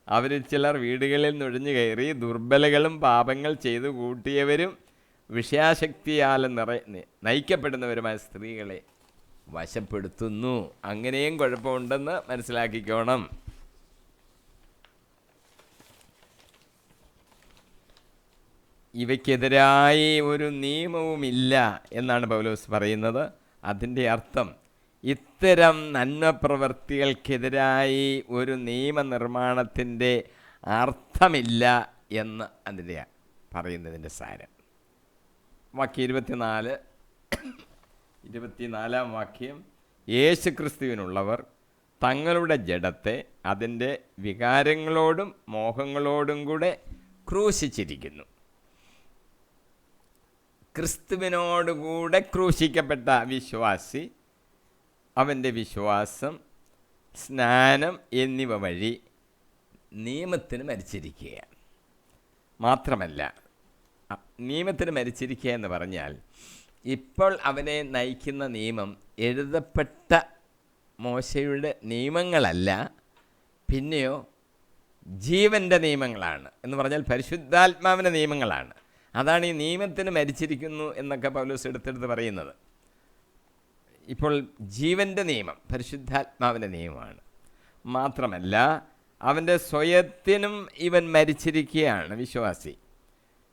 അവരിൽ ചിലർ വീടുകളിൽ നുഴഞ്ഞു കയറി ദുർബലകളും പാപങ്ങൾ ചെയ്തു കൂട്ടിയവരും വിഷയാശക്തിയാൽ നയിക്കപ്പെടുന്നവരുമായ സ്ത്രീകളെ വശപ്പെടുത്തുന്നു. അങ്ങനെയും കുഴപ്പമുണ്ടെന്ന് മനസ്സിലാക്കിക്കോണം. ഇവയ്ക്കെതിരായി ഒരു നിയമവുമില്ല എന്നാണ് പൗലോസ് പറയുന്നത്. അതിൻ്റെ അർത്ഥം ഇത്തരം നന്മപ്രവൃത്തികൾക്കെതിരായി ഒരു നിയമനിർമ്മാണത്തിൻ്റെ അർത്ഥമില്ല എന്ന് അതിൻ്റെ പറയുന്നതിൻ്റെ സാരം. വാക്യം 24 വാക്യം, യേശുക്രിസ്തുവിനുള്ളവർ തങ്ങളുടെ ജഡത്തെ അതിൻ്റെ വികാരങ്ങളോടും മോഹങ്ങളോടും കൂടെ ക്രൂശിച്ചിരിക്കുന്നു. ക്രിസ്തുവിനോടുകൂടെ ക്രൂശിക്കപ്പെട്ട വിശ്വാസി അവൻ്റെ വിശ്വാസം, സ്നാനം എന്നിവ വഴി നിയമത്തിന് മരിച്ചിരിക്കുകയാണ്. മാത്രമല്ല, നിയമത്തിന് മരിച്ചിരിക്കുക എന്ന് പറഞ്ഞാൽ ഇപ്പോൾ അവനെ നയിക്കുന്ന നിയമം എഴുതപ്പെട്ട മോശയുടെ നിയമങ്ങളല്ല, പിന്നെയോ ജീവൻ്റെ നിയമങ്ങളാണ് എന്ന് പറഞ്ഞാൽ പരിശുദ്ധാത്മാവിൻ്റെ നിയമങ്ങളാണ്. അതാണ് ഈ നിയമത്തിന് മരിച്ചിരിക്കുന്നു എന്നൊക്കെ പൗലോസ് എടുത്തെടുത്ത് പറയുന്നത്. ഇപ്പോൾ ജീവൻ്റെ നിയമം പരിശുദ്ധാത്മാവിൻ്റെ നിയമമാണ്. മാത്രമല്ല അവൻ്റെ സ്വയത്തിനും ഇവൻ മരിച്ചിരിക്കുകയാണ് വിശ്വാസി.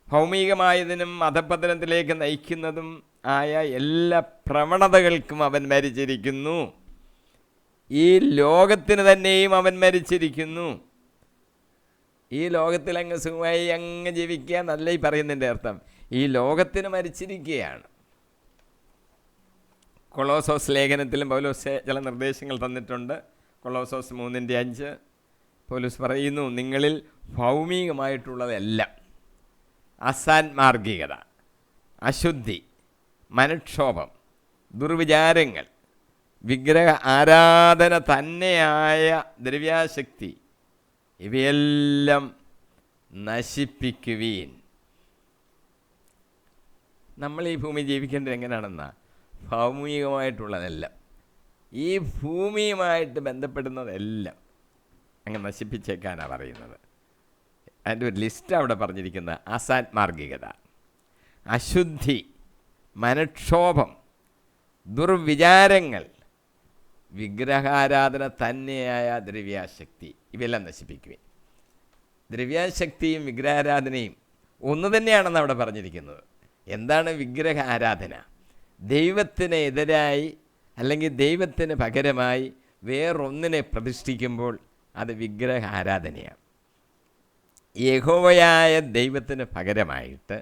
ഭൗമികമായതിനും അധപതനത്തിലേക്ക് നയിക്കുന്നതും ആയ എല്ലാ പ്രവണതകൾക്കും അവൻ മരിച്ചിരിക്കുന്നു. ഈ ലോകത്തിന് തന്നെയും അവൻ മരിച്ചിരിക്കുന്നു. ഈ ലോകത്തിൽ അങ്ങ് സുഖമായി അങ്ങ് ജീവിക്കുക എന്നല്ല ഈ പറയുന്നതിൻ്റെ അർത്ഥം. ഈ ലോകത്തിന് മരിച്ചിരിക്കുകയാണ്. കൊളോസോസ് ലേഖനത്തിലും പൗലോസ് ചില നിർദ്ദേശങ്ങൾ തന്നിട്ടുണ്ട്. കൊളോസോസ് 3:5 പൗലോസ് പറയുന്നു, നിങ്ങളിൽ ഭൗമികമായിട്ടുള്ളതെല്ലാം അസാന്മാർഗികത, അശുദ്ധി, മനക്ഷോഭം, ദുർവിചാരങ്ങൾ, വിഗ്രഹ ആരാധന തന്നെയായ ദ്രവ്യാശക്തി ഇവയെല്ലാം നശിപ്പിക്കുവീൻ. നമ്മൾ ഈ ഭൂമി ജീവിക്കേണ്ടത് എങ്ങനെയാണെന്നാ? ഭൗമികമായിട്ടുള്ളതെല്ലാം, ഈ ഭൂമിയുമായിട്ട് ബന്ധപ്പെടുന്നതെല്ലാം അങ്ങ് നശിപ്പിച്ചേക്കാനാണ് പറയുന്നത്. അതിൻ്റെ ഒരു ലിസ്റ്റ് അവിടെ പറഞ്ഞിരിക്കുന്നത്: അസാന്മാർഗികത, അശുദ്ധി, മനക്ഷോഭം, ദുർവിചാരങ്ങൾ, വിഗ്രഹാരാധന തന്നെയായ ദ്രവ്യാശക്തി ഇവയെല്ലാം നശിപ്പിക്കുവിൻ. ദ്രവ്യാശക്തിയും വിഗ്രഹാരാധനയും ഒന്ന് തന്നെയാണെന്ന് അവിടെ പറഞ്ഞിരിക്കുന്നത്. എന്താണ് വിഗ്രഹ ആരാധന? ദൈവത്തിന് എതിരായി അല്ലെങ്കിൽ ദൈവത്തിന് പകരമായി വേറൊന്നിനെ പ്രതിഷ്ഠിക്കുമ്പോൾ അത് വിഗ്രഹ ആരാധനയാണ്. യഹോവയായ ദൈവത്തിന് പകരമായിട്ട്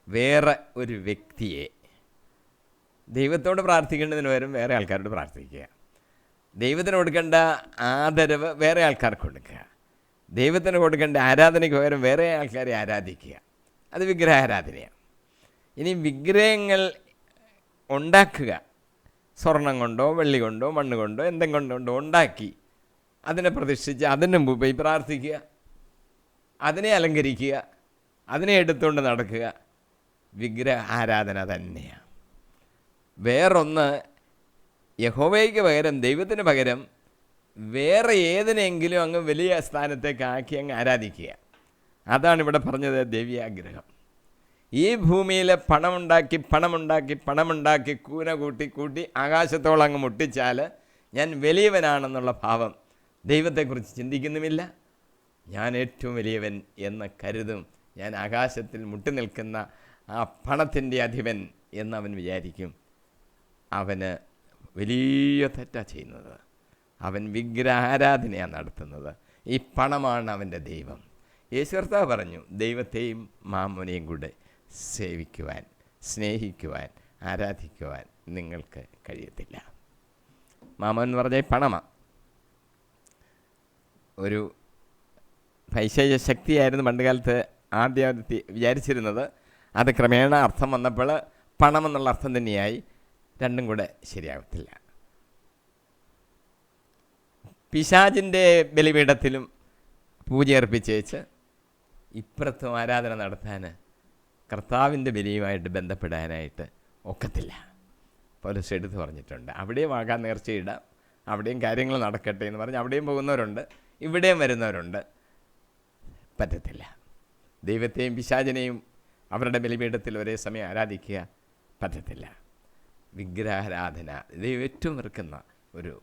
വേറെ ഒരു വ്യക്തിയെ, ദൈവത്തോട് പ്രാർത്ഥിക്കേണ്ടതിന് പകരം വേറെ ആൾക്കാരോട് പ്രാർത്ഥിക്കുക, ദൈവത്തിന് കൊടുക്കേണ്ട ആദരവ് വേറെ ആൾക്കാർക്ക് കൊടുക്കുക, ദൈവത്തിന് കൊടുക്കേണ്ട ആരാധനയ്ക്ക് പകരം വേറെ ആൾക്കാരെ ആരാധിക്കുക, അത് വിഗ്രഹാരാധനയാണ്. ഇനി വിഗ്രഹങ്ങൾ ഉണ്ടാക്കുക, സ്വർണം കൊണ്ടോ വെള്ളി കൊണ്ടോ മണ്ണ് കൊണ്ടോ എന്തെങ്കിലും കൊണ്ടോ ഉണ്ടാക്കി അതിനെ പ്രതിഷ്ഠിച്ച് അതിന് മുമ്പ് പോയി പ്രാർത്ഥിക്കുക, അതിനെ അലങ്കരിക്കുക, അതിനെ എടുത്തുകൊണ്ട് നടക്കുക, വിഗ്രഹ ആരാധന തന്നെയാണ്. വേറൊന്ന് യഹോവയ്ക്ക് പകരം, ദൈവത്തിന് പകരം വേറെ ഏതിനെങ്കിലും അങ്ങ് വലിയ സ്ഥാനത്തേക്ക് ആക്കി അങ്ങ് ആരാധിക്കുക, അതാണ് ഇവിടെ പറഞ്ഞത് ദൈവ്യാഗ്രഹം. ഈ ഭൂമിയിൽ പണമുണ്ടാക്കി കൂന കൂട്ടി ആകാശത്തോളം അങ്ങ് മുട്ടിച്ചാൽ ഞാൻ വലിയവനാണെന്നുള്ള ഭാവം ദൈവത്തെക്കുറിച്ച് ചിന്തിക്കുന്നുമില്ല. ഞാൻ ഏറ്റവും വലിയവൻ എന്ന് കരുതും. ഞാൻ ആകാശത്തിൽ മുട്ടി നിൽക്കുന്ന ആ പണത്തിൻ്റെ അധിപൻ എന്നവൻ വിചാരിക്കും. അവന് വലിയ തെറ്റാ ചെയ്യുന്നത്. അവൻ വിഗ്രഹാരാധനയാണ് നടത്തുന്നത്. ഈ പണമാണ് അവൻ്റെ ദൈവം. യേശു കർത്താവ് പറഞ്ഞു, ദൈവത്തെയും മാമോനെയും കൂടെ സേവിക്കുവാൻ, സ്നേഹിക്കുവാൻ, ആരാധിക്കുവാൻ നിങ്ങൾക്ക് കഴിയത്തില്ല. മാമോൻ എന്ന് പറഞ്ഞാൽ പണമാണ്. ഒരു പൈശാചിക ശക്തിയായിരുന്നു പണ്ടുകാലത്ത് ആദ്യം വിചാരിച്ചിരുന്നത്. അത് ക്രമേണ അർത്ഥം വന്നപ്പോൾ പണമെന്നുള്ള അർത്ഥം തന്നെയായി. രണ്ടും കൂടെ ശരിയാകത്തില്ല. പിശാചിൻ്റെ ബലിപീഠത്തിലും പൂജ അർപ്പിച്ചേച്ച് ഇപ്പുറത്തും ആരാധന നടത്താൻ, കർത്താവിൻ്റെ ബലിയുമായിട്ട് ബന്ധപ്പെടാനായിട്ട് ഒക്കത്തില്ല. പൗലോസ് എടുത്ത് പറഞ്ഞിട്ടുണ്ട്. അവിടെയും ആകാൻ നേർച്ചയിടാം, അവിടെയും കാര്യങ്ങൾ നടക്കട്ടെ എന്ന് പറഞ്ഞ് അവിടെയും പോകുന്നവരുണ്ട്, ഇവിടെയും വരുന്നവരുണ്ട്. പറ്റത്തില്ല. ദൈവത്തെയും പിശാചിനെയും അവരുടെ ബലിപീഠത്തിൽ ഒരേ സമയം ആരാധിക്കുക പറ്റത്തില്ല. വിഗ്രഹാരാധന ദൈവം ഏറ്റവും വെറുക്കുന്ന ഒരു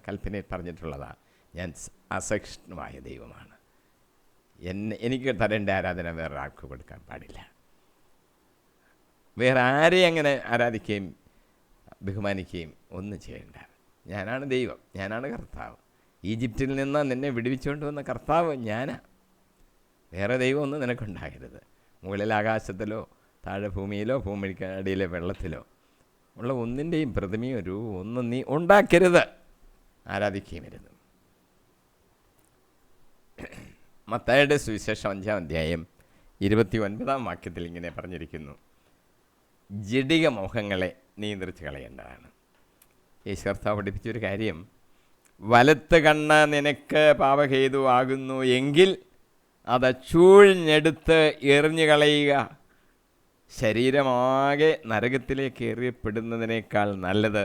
കൽപ്പനയിൽ പറഞ്ഞിട്ടുള്ളതാണ്. ഞാൻ അസഹിഷ്ണുവായ ദൈവമാണ്, എനിക്ക് തരേണ്ട ആരാധന വേറെ ആൾക്ക് കൊടുക്കാൻ പാടില്ല. വേറെ ആരെയും അങ്ങനെ ആരാധിക്കുകയും ബഹുമാനിക്കുകയും ഒന്നും ചെയ്യേണ്ട. ഞാനാണ് ദൈവം, ഞാനാണ് കർത്താവ്. ഈജിപ്തിൽ നിന്ന് നിന്നെ വിടുവിച്ചുകൊണ്ട് വന്ന കർത്താവ് ഞാനാ. വേറെ ദൈവമൊന്നും നിനക്കുണ്ടാകരുത്. മുകളിൽ ആകാശത്തിലോ താഴെ ഭൂമിയിലോ ഭൂമിക്കടിയിലെ വെള്ളത്തിലോ ഉള്ള ഒന്നിൻ്റെയും പ്രതിമയോ രൂപം ഒന്നും നീ ഉണ്ടാക്കരുത്, ആരാധിക്കുകയും വരുന്നു. മത്തായിയുടെ സുവിശേഷം 5-ാം അധ്യായം 29-ാം വാക്യത്തിൽ ഇങ്ങനെ പറഞ്ഞിരിക്കുന്നു: ജഡിക മോഹങ്ങളെ നിയന്ത്രിച്ച് കളയേണ്ടതാണ്. യേശു കർത്താവ് പഠിപ്പിച്ചൊരു കാര്യം, വലത്ത് കണ്ണ് നിനക്ക് പാപഹേതു ആകുന്നു എങ്കിൽ അത് ചൂഴ്ഞ്ഞെടുത്ത് എറിഞ്ഞു കളയുക. ശരീരമാകെ നരകത്തിലേക്ക് എറിയപ്പെടുന്നതിനേക്കാൾ നല്ലത്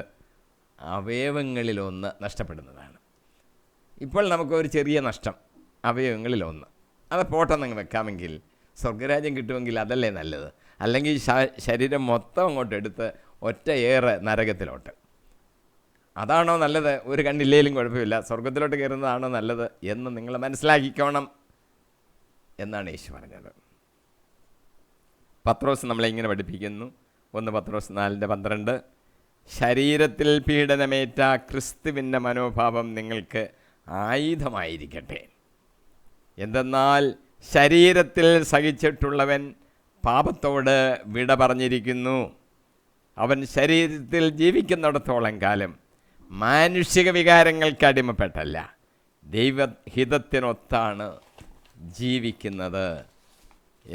അവയവങ്ങളിലൊന്ന് നഷ്ടപ്പെടുന്നതാണ്. ഇപ്പോൾ നമുക്കൊരു ചെറിയ നഷ്ടം, അവയവങ്ങളിലൊന്ന്, അത് പോട്ടെന്നങ്ങ് വെക്കാമെങ്കിൽ സ്വർഗരാജ്യം കിട്ടുമെങ്കിൽ അതല്ലേ നല്ലത്. അല്ലെങ്കിൽ ശരീരം മൊത്തം അങ്ങോട്ട് എടുത്ത് ഒറ്റ ഏറെ നരകത്തിലോട്ട്. അതാണോ നല്ലത്? ഒരു കണ്ണില്ലേലും കുഴപ്പമില്ല, സ്വർഗത്തിലോട്ട് കയറുന്നതാണോ നല്ലത് എന്ന് നിങ്ങൾ മനസ്സിലാക്കിക്കോണം എന്നാണ് യേശു പറഞ്ഞത്. പത്രോസ് നമ്മളെ ഇങ്ങനെ പഠിപ്പിക്കുന്നു. 1 പത്രോസ് 4:12, ശരീരത്തിൽ പീഡനമേറ്റ ക്രിസ്തുവിൻ്റെ മനോഭാവം നിങ്ങൾക്ക് ആയുധമായിരിക്കട്ടെ. എന്തെന്നാൽ ശരീരത്തിൽ സഹിച്ചിട്ടുള്ളവൻ പാപത്തോട് വിട പറഞ്ഞിരിക്കുന്നു. അവൻ ശരീരത്തിൽ ജീവിക്കുന്നിടത്തോളം കാലം മാനുഷിക വികാരങ്ങൾക്ക് അടിമപ്പെട്ടല്ല, ദൈവഹിതത്തിനൊത്താണ് ജീവിക്കുന്നത്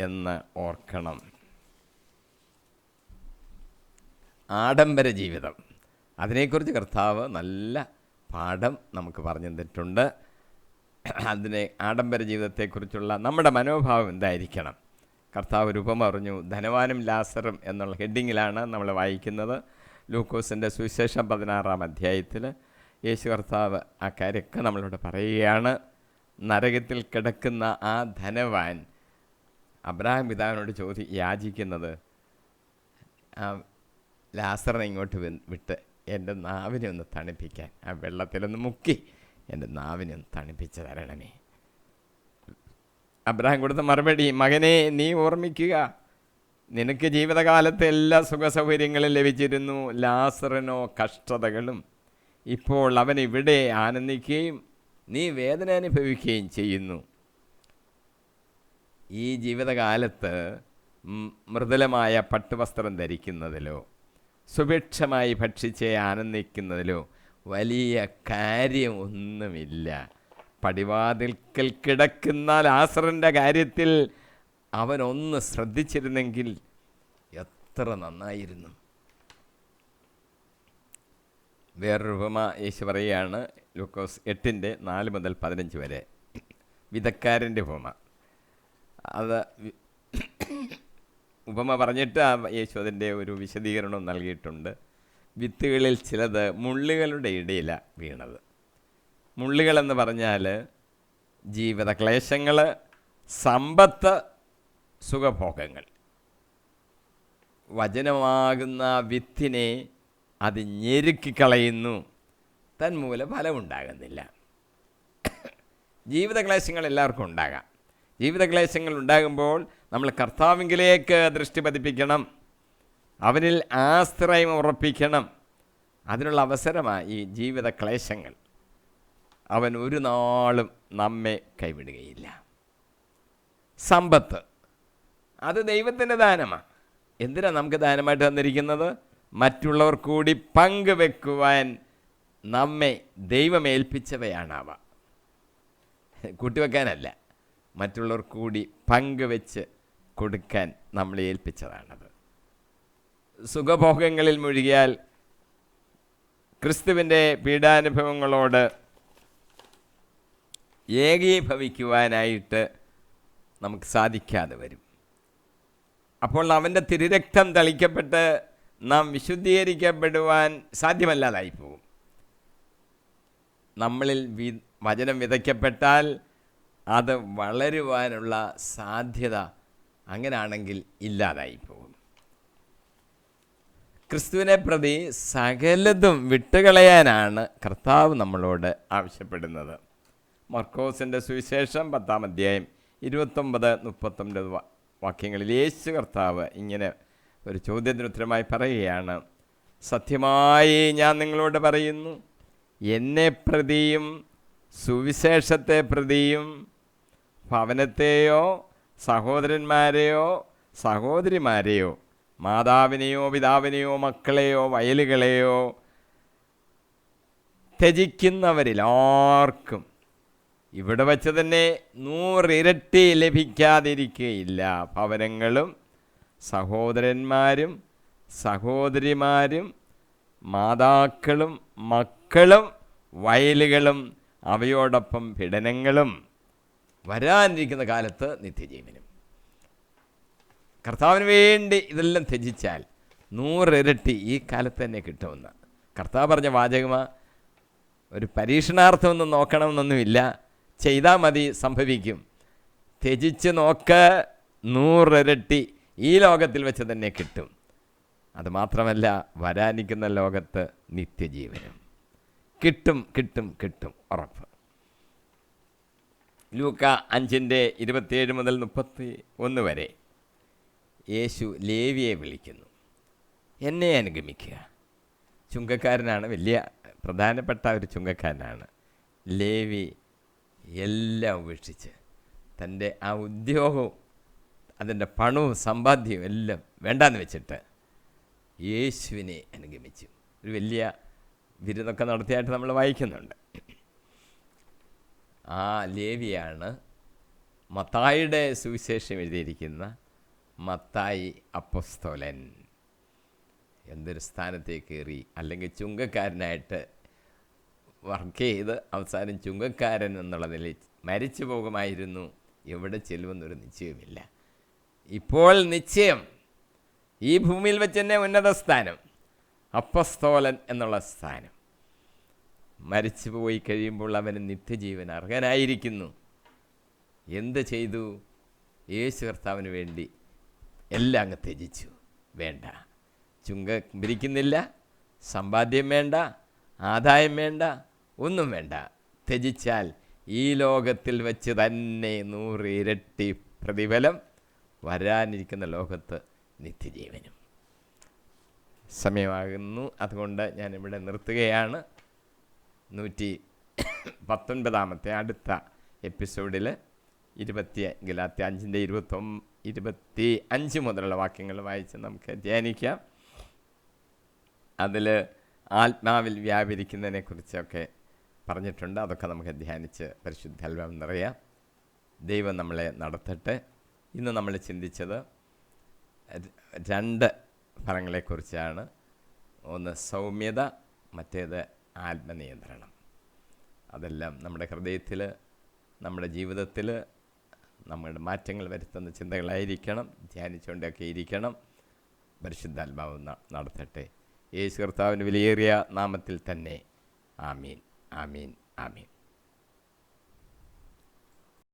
എന്ന് ഓർക്കണം. ആഡംബര ജീവിതം, അതിനെക്കുറിച്ച് കർത്താവ് നല്ല പാഠം നമുക്ക് പറഞ്ഞു തന്നിട്ടുണ്ട്. അതിനെ ആഡംബര ജീവിതത്തെക്കുറിച്ചുള്ള നമ്മുടെ മനോഭാവം എന്തായിരിക്കണം? കർത്താവ് ഒരു ഉപമ പറഞ്ഞു. ധനവാനും ലാസറും എന്നുള്ള ഹെഡിങ്ങിലാണ് നമ്മൾ വായിക്കുന്നത്. ലൂക്കോസിൻ്റെ സുവിശേഷം 16-ാം അധ്യായത്തിൽ യേശു കർത്താവ് ആ കാര്യമൊക്കെ നമ്മളോട് പറയുകയാണ്. നരകത്തിൽ കിടക്കുന്ന ആ ധനവാൻ അബ്രാഹാം പിതാവിനോട് യാചിക്കുന്നത്, ലാസറിനെ ഇങ്ങോട്ട് വിട്ട് എൻ്റെ നാവിനെ ഒന്ന് തണുപ്പിക്കാൻ, ആ വെള്ളത്തിലൊന്ന് മുക്കി എൻ്റെ നാവിനെ ഒന്ന് തണുപ്പിച്ച് തരണമേ. അബ്രാഹാം കൊടുത്ത മറുപടി, മകനെ നീ ഓർമ്മിക്കുക, നിനക്ക് ജീവിതകാലത്ത് എല്ലാ സുഖസൗകര്യങ്ങളും ലഭിച്ചിരുന്നു, ലാസറിനോ കഷ്ടതകളും. ഇപ്പോൾ അവൻ ഇവിടെ ആനന്ദിക്കുകയും നീ വേദന അനുഭവിക്കുകയും ചെയ്യുന്നു. ഈ ജീവിതകാലത്ത് മൃദുലമായ പട്ടുവസ്ത്രം ധരിക്കുന്നതിലോ സുഭിക്ഷമായി ഭക്ഷിച്ച് ആനന്ദിക്കുന്നതിലോ വലിയ കാര്യമൊന്നുമില്ല. പടിവാതിൽക്കൽ കിടക്കുന്ന ലാസറിൻ്റെ കാര്യത്തിൽ അവനൊന്ന് ശ്രദ്ധിച്ചിരുന്നെങ്കിൽ എത്ര നന്നായിരുന്നു. വേറൊരു ഉപമ യേശു പറയുകയാണ്, ലൂക്കോസ് 8:4-15 വരെ, വിതക്കാരൻ്റെ ഉപമ. അത് ഉപമ പറഞ്ഞിട്ട് യേശു അതിൻ്റെ ഒരു വിശദീകരണം നൽകിയിട്ടുണ്ട്. വിത്തുകളിൽ ചിലത് മുള്ളുകളുടെ ഇടയിലാണ് വീണത്. മുള്ളുകളെന്ന് പറഞ്ഞാൽ ജീവിത ക്ലേശങ്ങൾ, സമ്പത്ത്, സുഖഭോഗങ്ങൾ. വചനമാകുന്ന വിത്തിനെ അത് ഞെരുക്കിക്കളയുന്നു, തന്മൂലം ഫലമുണ്ടാകുന്നില്ല. ജീവിതക്ലേശങ്ങൾ എല്ലാവർക്കും ഉണ്ടാകാം. ജീവിതക്ലേശങ്ങൾ ഉണ്ടാകുമ്പോൾ നമ്മൾ കർത്താവിലേക്ക് ദൃഷ്ടി പതിപ്പിക്കണം, അവനിൽ ആശ്രയം ഉറപ്പിക്കണം. അതിനുള്ള അവസരമാണ് ഈ ജീവിത ക്ലേശങ്ങൾ. അവൻ ഒരു നാളും നമ്മെ കൈവിടുകയില്ല. സമ്പത്ത്, അത് ദൈവത്തിൻ്റെ ദാനമാണ്. എന്തിനാണ് നമുക്ക് ദാനമായിട്ട് തന്നിരിക്കുന്നത്? മറ്റുള്ളവർ കൂടി പങ്കുവെക്കുവാൻ നമ്മെ ദൈവമേൽപ്പിച്ചവയാണവ. കൂട്ടിവെക്കാനല്ല, മറ്റുള്ളവർ കൂടി പങ്കുവെച്ച് കൊടുക്കാൻ നമ്മളെ ഏൽപ്പിച്ചതാണത്. സുഖഭോഗങ്ങളിൽ മുഴുകിയാൽ ക്രിസ്തുവിൻ്റെ പീഡാനുഭവങ്ങളോട് ഏകീഭവിക്കുവാനായിട്ട് നമുക്ക് സാധിക്കാതെ വരും. അപ്പോൾ അവൻ്റെ തിരുരക്തം തളിക്കപ്പെട്ട് നാം വിശുദ്ധീകരിക്കപ്പെടുവാൻ സാധ്യമല്ലാതായി പോകും. നമ്മളിൽ വചനം വിതയ്ക്കപ്പെട്ടാൽ അത് വളരുവാനുള്ള സാധ്യത അങ്ങനെയാണെങ്കിൽ ഇല്ലാതായി പോകും. ക്രിസ്തുവിനെ പ്രതി സകലതും വിട്ടുകളയാനാണ് കർത്താവ് നമ്മളോട് ആവശ്യപ്പെടുന്നത്. മർക്കോസിൻ്റെ സുവിശേഷം 10-ാം അധ്യായം 29-39 വാക്യങ്ങളിൽ യേശു കർത്താവ് ഇങ്ങനെ ഒരു ചോദ്യത്തിന് ഉത്തരമായി പറയുകയാണ്, സത്യമായി ഞാൻ നിങ്ങളോട് പറയുന്നു, എന്നെ പ്രതിയും സുവിശേഷത്തെ പ്രതിയും ഭവനത്തെയോ സഹോദരന്മാരെയോ സഹോദരിമാരെയോ മാതാവിനെയോ പിതാവിനെയോ മക്കളെയോ വയലുകളെയോ ത്യജിക്കുന്നവരിൽ ആർക്കും ഇവിടെ വച്ച് തന്നെ 100 ഇരട്ടി ലഭിക്കാതിരിക്കുകയില്ല. ഭവനങ്ങളും സഹോദരന്മാരും സഹോദരിമാരും മാതാക്കളും മക്കളും വയലുകളും അവയോടൊപ്പം പീഡനങ്ങളും വരാനിരിക്കുന്ന കാലത്ത് നിത്യജീവനും. കർത്താവിന് വേണ്ടി ഇതെല്ലാം ത്യജിച്ചാൽ 100 ഇരട്ടി ഈ കാലത്ത് തന്നെ കിട്ടുമെന്ന് കർത്താവ് പറഞ്ഞ വാചകമാണ്. ഒരു പരീക്ഷണാർത്ഥമൊന്നും നോക്കണമെന്നൊന്നുമില്ല, ചെയ്താൽ മതി, സംഭവിക്കും. ത്യജിച്ച് നോക്ക്, 100 ഇരട്ടി ഈ ലോകത്തിൽ വെച്ച് തന്നെ കിട്ടും. അതുമാത്രമല്ല, വരാനിരിക്കുന്ന ലോകത്ത് നിത്യജീവനും കിട്ടും കിട്ടും കിട്ടും, ഉറപ്പ്. ലൂക്ക 5:27 മുതൽ 31 വരെ യേശു ലേവിയെ വിളിക്കുന്നു, എന്നെ അനുഗമിക്കുക. ചുങ്കക്കാരനാണ്, വലിയ പ്രധാനപ്പെട്ട ഒരു ചുങ്കക്കാരനാണ്. ലേവി എല്ലാം ഉപേക്ഷിച്ച് തൻ്റെ ആ ഉദ്യോഗവും അതിൻ്റെ പണവും സമ്പാദ്യവും എല്ലാം വേണ്ടാന്ന് വെച്ചിട്ട് യേശുവിനെ അനുഗമിച്ചു. ഒരു വലിയ വിരുന്നൊക്കെ നടത്തിയായിട്ട് നമ്മൾ വായിക്കുന്നുണ്ട്. ആ ലേവിയാണ് മത്തായിയുടെ സുവിശേഷം എഴുതിയിരിക്കുന്ന മത്തായി അപ്പോസ്തലൻ. എന്തൊരു സ്ഥാനത്തേക്ക് കയറി. അല്ലെങ്കിൽ ചുങ്കക്കാരനായിട്ട് വർക്ക് ചെയ്ത് അവസാനം ചുങ്കക്കാരൻ എന്നുള്ള നിലയിൽ മരിച്ചു പോകുമായിരുന്നു. എവിടെ ചെല്ലുമെന്നൊരു നിശ്ചയമില്ല. ഇപ്പോൾ നിശ്ചയം ഈ ഭൂമിയിൽ വെച്ച് തന്നെ ഉന്നത സ്ഥാനം, അപ്പോസ്തലൻ എന്നുള്ള സ്ഥാനം. മരിച്ചു പോയി കഴിയുമ്പോൾ അവന് നിത്യജീവൻ അർഹനായിരിക്കുന്നു. എന്ത് ചെയ്തു? യേശു കർത്താവിന് വേണ്ടി എല്ലാം അങ്ങ് ത്യജിച്ചു. വേണ്ട, ചുങ്കം പിരിക്കുന്നില്ല, സമ്പാദ്യം വേണ്ട, ആദായം വേണ്ട, ഒന്നും വേണ്ട. ത്യജിച്ചാൽ ഈ ലോകത്തിൽ വെച്ച് തന്നെ 100 ഇരട്ടി പ്രതിഫലം, വരാനിരിക്കുന്ന ലോകത്ത് നിത്യജീവനും. സമയമാകുന്നു, അതുകൊണ്ട് ഞാനിവിടെ നിർത്തുകയാണ്. 119 അടുത്ത എപ്പിസോഡിൽ 25 മുതലുള്ള വാക്യങ്ങൾ വായിച്ച് നമുക്ക് ധ്യാനിക്കാം. അതിൽ ആത്മാവിൽ വ്യാപരിക്കുന്നതിനെക്കുറിച്ചൊക്കെ പറഞ്ഞിട്ടുണ്ട്. അതൊക്കെ നമുക്ക് ധ്യാനിച്ച് പരിശുദ്ധാത്മാവ് നിറയാം. ദൈവം നമ്മളെ നടത്തട്ടെ. ഇന്ന് നമ്മൾ ചിന്തിച്ചത് 2 ഫലങ്ങളെക്കുറിച്ചാണ്. ഒന്ന് സൗമ്യത, മറ്റേത് ആത്മനിയന്ത്രണം. അതെല്ലാം നമ്മുടെ ഹൃദയത്തിൽ, നമ്മുടെ ജീവിതത്തിൽ നമ്മുടെ മാറ്റങ്ങൾ വരുത്തുന്ന ചിന്തകളായിരിക്കണം. ധ്യാനിച്ചുകൊണ്ടൊക്കെ ഇരിക്കണം. പരിശുദ്ധാത്മാവ് നടത്തട്ടെ. യേശു കർത്താവിൻ്റെ വിലയേറിയ നാമത്തിൽ തന്നെ. ആമീൻ, ആമീൻ, ആമീൻ.